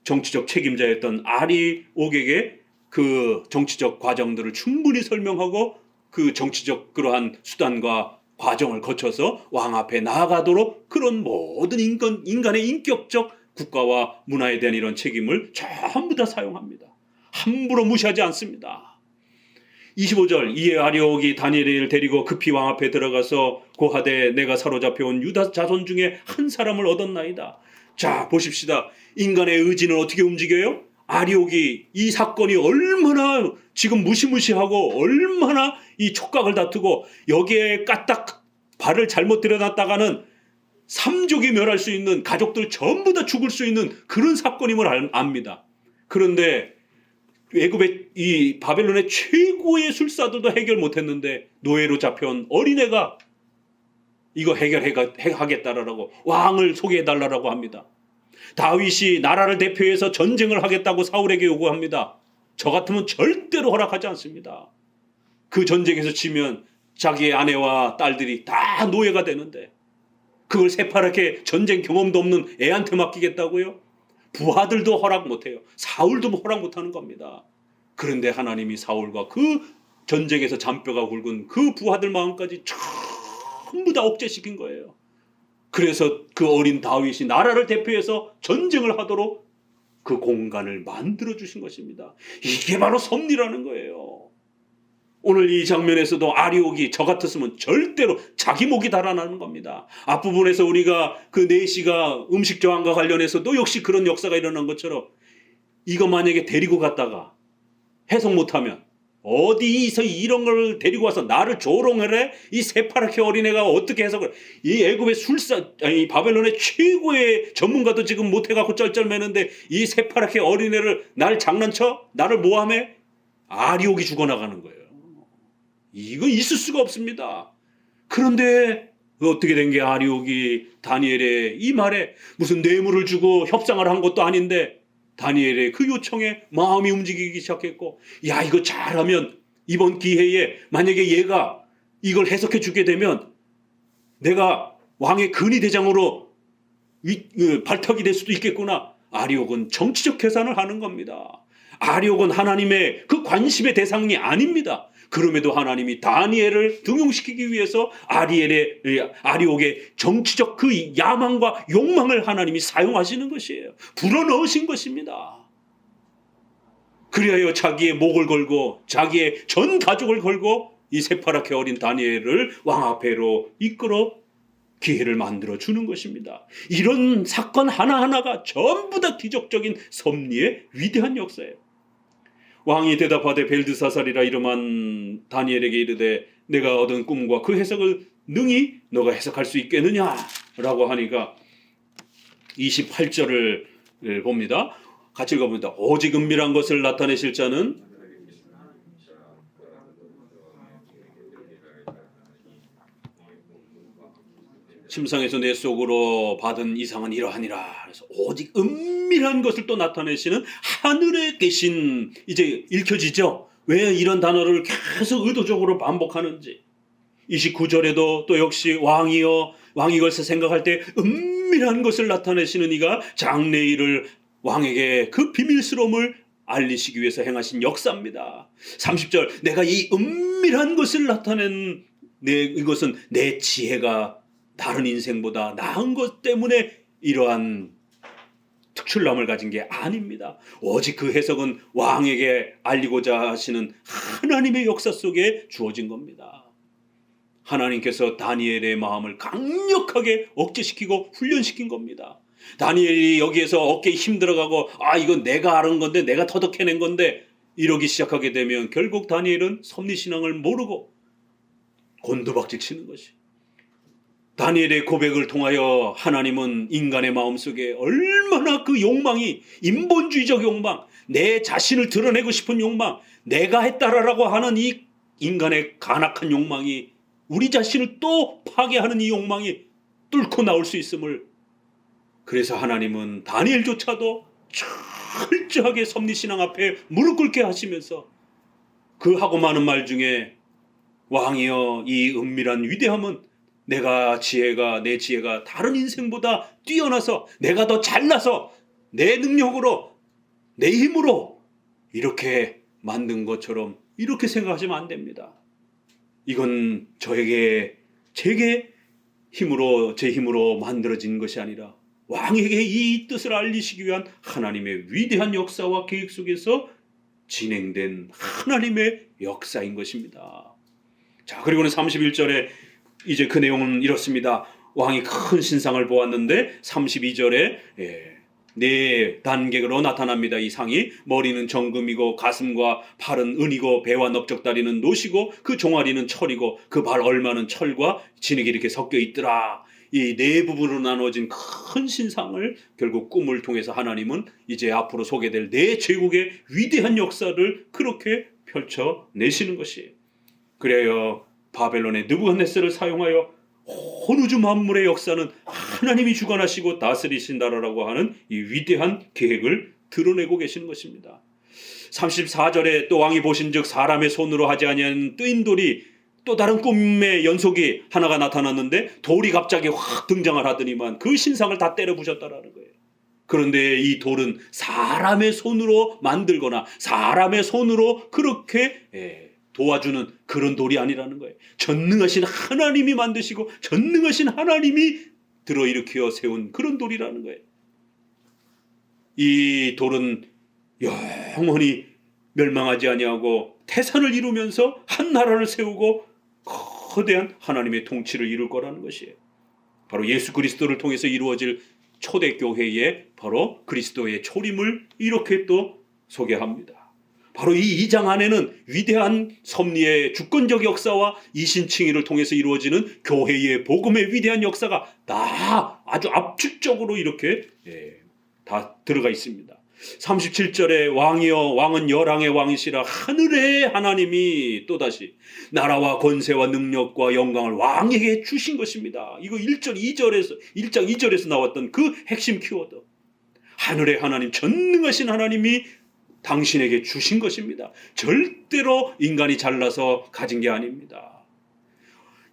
정치적 책임자였던 아리옥에게 그 정치적 과정들을 충분히 설명하고 그 정치적 그러한 수단과 과정을 거쳐서 왕 앞에 나아가도록 그런 모든 인간의 인격적 국가와 문화에 대한 이런 책임을 전부 다 사용합니다. 함부로 무시하지 않습니다. 25절 이에 아리옥이 다니엘을 데리고 급히 왕 앞에 들어가서 고하되 내가 사로잡혀온 유다 자손 중에 한 사람을 얻었나이다. 자 보십시다. 인간의 의지는 어떻게 움직여요? 아리옥이 이 사건이 얼마나 지금 무시무시하고 얼마나 이 촉각을 다투고 여기에 까딱 발을 잘못 들여놨다가는 삼족이 멸할 수 있는 가족들 전부 다 죽을 수 있는 그런 사건임을 압니다. 그런데 애굽의 이 바벨론의 최고의 술사들도 해결 못했는데 노예로 잡혀온 어린애가 이거 해결하겠다라고 왕을 소개해달라고 합니다. 다윗이 나라를 대표해서 전쟁을 하겠다고 사울에게 요구합니다. 저 같으면 절대로 허락하지 않습니다. 그 전쟁에서 지면 자기의 아내와 딸들이 다 노예가 되는데 그걸 새파랗게 전쟁 경험도 없는 애한테 맡기겠다고요? 부하들도 허락 못해요. 사울도 허락 못하는 겁니다. 그런데 하나님이 사울과 그 전쟁에서 잔뼈가 굵은 그 부하들 마음까지 전부 다 억제시킨 거예요. 그래서 그 어린 다윗이 나라를 대표해서 전쟁을 하도록 그 공간을 만들어 주신 것입니다. 이게 바로 섭리라는 거예요. 오늘 이 장면에서도 아리옥이 저 같았으면 절대로 자기 목이 달아나는 겁니다. 앞부분에서 우리가 그 내시가 음식 저항과 관련해서도 역시 그런 역사가 일어난 것처럼 이거 만약에 데리고 갔다가 해석 못하면 어디서 이런 걸 데리고 와서 나를 조롱을 해? 이 새파랗게 어린애가 어떻게 해석을 이 애굽의 이 바벨론의 최고의 전문가도 지금 못해갖고 쩔쩔매는데 이 새파랗게 어린애를 날 장난쳐? 나를 모함해? 아리옥이 죽어나가는 거예요. 이거 있을 수가 없습니다. 그런데 어떻게 된 게 아리옥이 다니엘의 이 말에 무슨 뇌물을 주고 협상을 한 것도 아닌데 다니엘의 그 요청에 마음이 움직이기 시작했고 야 이거 잘하면 이번 기회에 만약에 얘가 이걸 해석해 주게 되면 내가 왕의 근위대장으로 발탁이 될 수도 있겠구나. 아리옥은 정치적 계산을 하는 겁니다. 아리옥은 하나님의 그 관심의 대상이 아닙니다. 그럼에도 하나님이 다니엘을 등용시키기 위해서 아리옥의 정치적 그 야망과 욕망을 하나님이 사용하시는 것이에요. 불어넣으신 것입니다. 그리하여 자기의 목을 걸고 자기의 전 가족을 걸고 이 새파랗게 어린 다니엘을 왕 앞에로 이끌어 기회를 만들어 주는 것입니다. 이런 사건 하나하나가 전부 다 기적적인 섭리의 위대한 역사예요. 왕이 대답하되 벨드사살이라 이름한 다니엘에게 이르되 내가 얻은 꿈과 그 해석을 능히 너가 해석할 수 있겠느냐 라고 하니까 28절을 봅니다. 같이 읽어봅니다. 오직 은밀한 것을 나타내실 자는 침상에서 내 속으로 받은 이상은 이러하니라. 그래서 오직 은밀한 것을 또 나타내시는 하늘에 계신 이제 읽혀지죠. 왜 이런 단어를 계속 의도적으로 반복하는지. 29절에도 또 역시 왕이 걸서 생각할 때 은밀한 것을 나타내시는 이가 장래일을 왕에게 그 비밀스러움을 알리시기 위해서 행하신 역사입니다. 30절, 내가 이 은밀한 것을 나타낸 이것은 내 지혜가 다른 인생보다 나은 것 때문에 이러한 특출남을 가진 게 아닙니다. 오직 그 해석은 왕에게 알리고자 하시는 하나님의 역사 속에 주어진 겁니다. 하나님께서 다니엘의 마음을 강력하게 억제시키고 훈련시킨 겁니다. 다니엘이 여기에서 어깨에 힘들어가고 이건 내가 아는 건데 내가 터득해낸 건데 이러기 시작하게 되면 결국 다니엘은 섭리신앙을 모르고 곤두박질 치는 것이. 다니엘의 고백을 통하여 하나님은 인간의 마음속에 얼마나 그 욕망이, 인본주의적 욕망, 내 자신을 드러내고 싶은 욕망, 내가 했다라고 하는 이 인간의 간악한 욕망이, 우리 자신을 또 파괴하는 이 욕망이 뚫고 나올 수 있음을, 그래서 하나님은 다니엘조차도 철저하게 섭리신앙 앞에 무릎 꿇게 하시면서 그 하고 많은 말 중에, 왕이여 이 은밀한 위대함은 내 지혜가 다른 인생보다 뛰어나서, 내가 더 잘나서 내 능력으로, 내 힘으로 이렇게 만든 것처럼 이렇게 생각하시면 안 됩니다. 이건 제게 제 힘으로 만들어진 것이 아니라 왕에게 이 뜻을 알리시기 위한 하나님의 위대한 역사와 계획 속에서 진행된 하나님의 역사인 것입니다. 자, 그리고는 31절에 이제 그 내용은 이렇습니다. 왕이 큰 신상을 보았는데 32절에 네 단계로 나타납니다. 이 상이 머리는 정금이고 가슴과 팔은 은이고 배와 넓적다리는 노시고 그 종아리는 철이고 그 발 얼마는 철과 진흙이 이렇게 섞여 있더라. 이 네 부분으로 나눠진 큰 신상을 결국 꿈을 통해서 하나님은 이제 앞으로 소개될 네 제국의 위대한 역사를 그렇게 펼쳐내시는 것이에요. 그래요, 바벨론의 느부갓네살을 사용하여 온 우주 만물의 역사는 하나님이 주관하시고 다스리신다라고 하는 이 위대한 계획을 드러내고 계시는 것입니다. 34절에 또 왕이 보신즉 사람의 손으로 하지 아니한 뜨인 돌이, 또 다른 꿈의 연속이 하나가 나타났는데 돌이 갑자기 확 등장을 하더니만 그 신상을 다 때려 부셨다라는 거예요. 그런데 이 돌은 사람의 손으로 만들거나 사람의 손으로 그렇게 도와주는 그런 돌이 아니라는 거예요. 전능하신 하나님이 만드시고 전능하신 하나님이 들어일으켜 세운 그런 돌이라는 거예요. 이 돌은 영원히 멸망하지 아니하고 태산을 이루면서 한 나라를 세우고 거대한 하나님의 통치를 이룰 거라는 것이에요. 바로 예수 그리스도를 통해서 이루어질 초대교회의 바로 그리스도의 초림을 이렇게 또 소개합니다. 바로 이 2장 안에는 위대한 섭리의 주권적 역사와 이신칭의를 통해서 이루어지는 교회의 복음의 위대한 역사가 다 아주 압축적으로 이렇게 다 들어가 있습니다. 37절에 왕이여 왕은 열왕의 왕이시라 하늘의 하나님이 또다시 나라와 권세와 능력과 영광을 왕에게 주신 것입니다. 이거 1장 2절에서 나왔던 그 핵심 키워드. 하늘의 하나님, 전능하신 하나님이 당신에게 주신 것입니다. 절대로 인간이 잘나서 가진 게 아닙니다.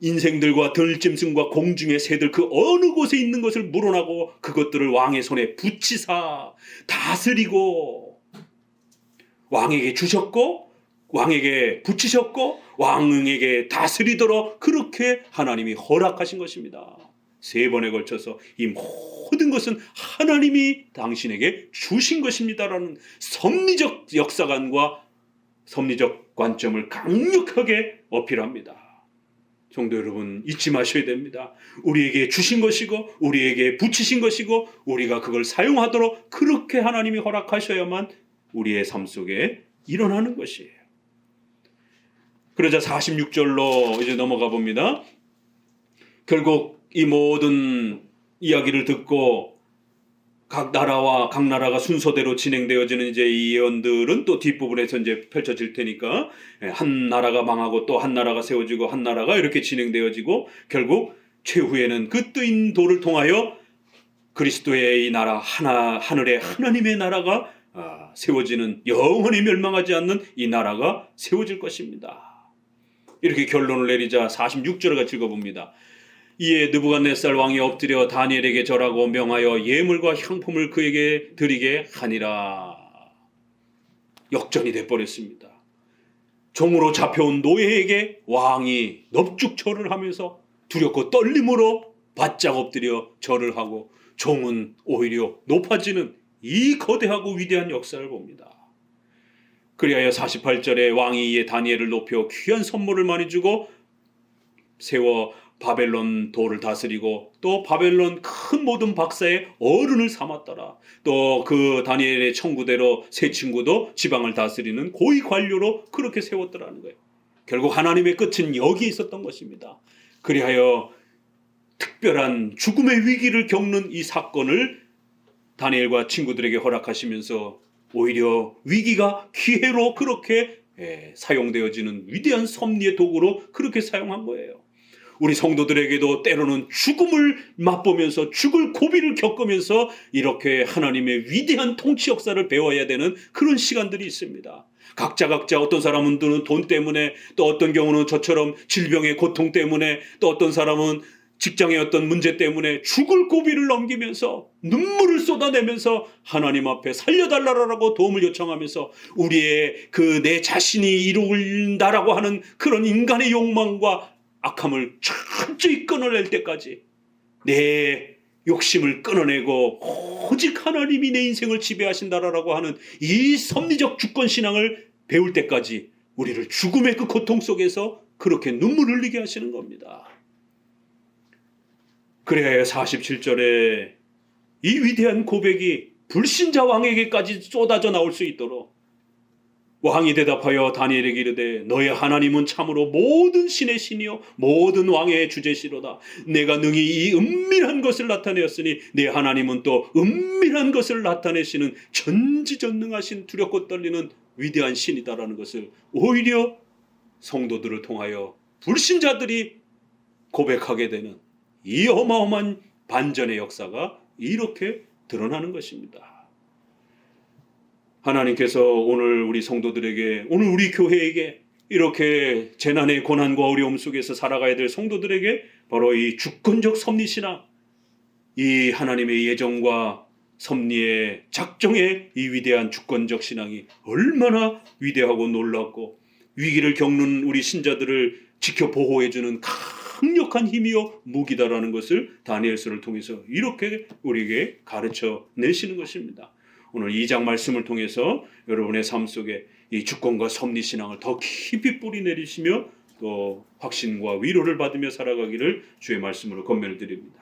인생들과 들짐승과 공중의 새들 그 어느 곳에 있는 것을 물어나고 그것들을 왕의 손에 붙이사 다스리고 왕에게 주셨고 왕에게 붙이셨고 왕에게 다스리도록 그렇게 하나님이 허락하신 것입니다. 3번에 걸쳐서 이 모든 것은 하나님이 당신에게 주신 것입니다라는 섭리적 역사관과 섭리적 관점을 강력하게 어필합니다. 성도 여러분, 잊지 마셔야 됩니다. 우리에게 주신 것이고 우리에게 붙이신 것이고 우리가 그걸 사용하도록 그렇게 하나님이 허락하셔야만 우리의 삶 속에 일어나는 것이에요. 그러자 46절로 이제 넘어가 봅니다. 결국 이 모든 이야기를 듣고 각 나라가 순서대로 진행되어지는 이제 이 예언들은 또 뒷부분에서 이제 펼쳐질 테니까 한 나라가 망하고 또 한 나라가 세워지고 한 나라가 이렇게 진행되어지고 결국 최후에는 그 뜨인 돌을 통하여 그리스도의 이 나라 하늘의 하나님의 나라가 세워지는, 영원히 멸망하지 않는 이 나라가 세워질 것입니다. 이렇게 결론을 내리자 46절을 같이 읽어봅니다. 이에 느부갓네살 왕이 엎드려 다니엘에게 절하고 명하여 예물과 향품을 그에게 드리게 하니라. 역전이 돼버렸습니다. 종으로 잡혀온 노예에게 왕이 넙죽 절을 하면서 두렵고 떨림으로 바짝 엎드려 절을 하고 종은 오히려 높아지는 이 거대하고 위대한 역사를 봅니다. 그리하여 48절에 왕이 이에 다니엘을 높여 귀한 선물을 많이 주고 세워 바벨론 도를 다스리고 또 바벨론 큰 모든 박사의 어른을 삼았더라. 또 그 다니엘의 청구대로 세 친구도 지방을 다스리는 고위 관료로 그렇게 세웠더라는 거예요. 결국 하나님의 끝은 여기 있었던 것입니다. 그리하여 특별한 죽음의 위기를 겪는 이 사건을 다니엘과 친구들에게 허락하시면서 오히려 위기가 기회로 그렇게 사용되어지는 위대한 섭리의 도구로 그렇게 사용한 거예요. 우리 성도들에게도 때로는 죽음을 맛보면서 죽을 고비를 겪으면서 이렇게 하나님의 위대한 통치 역사를 배워야 되는 그런 시간들이 있습니다. 각자 어떤 사람은 돈 때문에, 또 어떤 경우는 저처럼 질병의 고통 때문에, 또 어떤 사람은 직장의 어떤 문제 때문에 죽을 고비를 넘기면서 눈물을 쏟아내면서 하나님 앞에 살려달라고 도움을 요청하면서 우리의 그 내 자신이 이룬다라고 하는 그런 인간의 욕망과 악함을 철저히 끊어낼 때까지 내 욕심을 끊어내고 오직 하나님이 내 인생을 지배하신다라고 하는 이 섭리적 주권신앙을 배울 때까지 우리를 죽음의 그 고통 속에서 그렇게 눈물 흘리게 하시는 겁니다. 그래야 47절에 이 위대한 고백이 불신자 왕에게까지 쏟아져 나올 수 있도록 왕이 대답하여 다니엘에게 이르되 너의 하나님은 참으로 모든 신의 신이요 모든 왕의 주제시로다. 내가 능히 이 은밀한 것을 나타내었으니 내 하나님은 또 은밀한 것을 나타내시는 전지전능하신 두렵고 떨리는 위대한 신이다라는 것을 오히려 성도들을 통하여 불신자들이 고백하게 되는 이 어마어마한 반전의 역사가 이렇게 드러나는 것입니다. 하나님께서 오늘 우리 성도들에게, 오늘 우리 교회에게 이렇게 재난의 고난과 어려움 속에서 살아가야 될 성도들에게 바로 이 주권적 섭리신앙, 이 하나님의 예정과 섭리의 작정의 이 위대한 주권적 신앙이 얼마나 위대하고 놀랍고 위기를 겪는 우리 신자들을 지켜 보호해주는 강력한 힘이요 무기다라는 것을 다니엘서를 통해서 이렇게 우리에게 가르쳐 내시는 것입니다. 오늘 2장 말씀을 통해서 여러분의 삶 속에 이 주권과 섭리신앙을 더 깊이 뿌리 내리시며 또 확신과 위로를 받으며 살아가기를 주의 말씀으로 권면을 드립니다.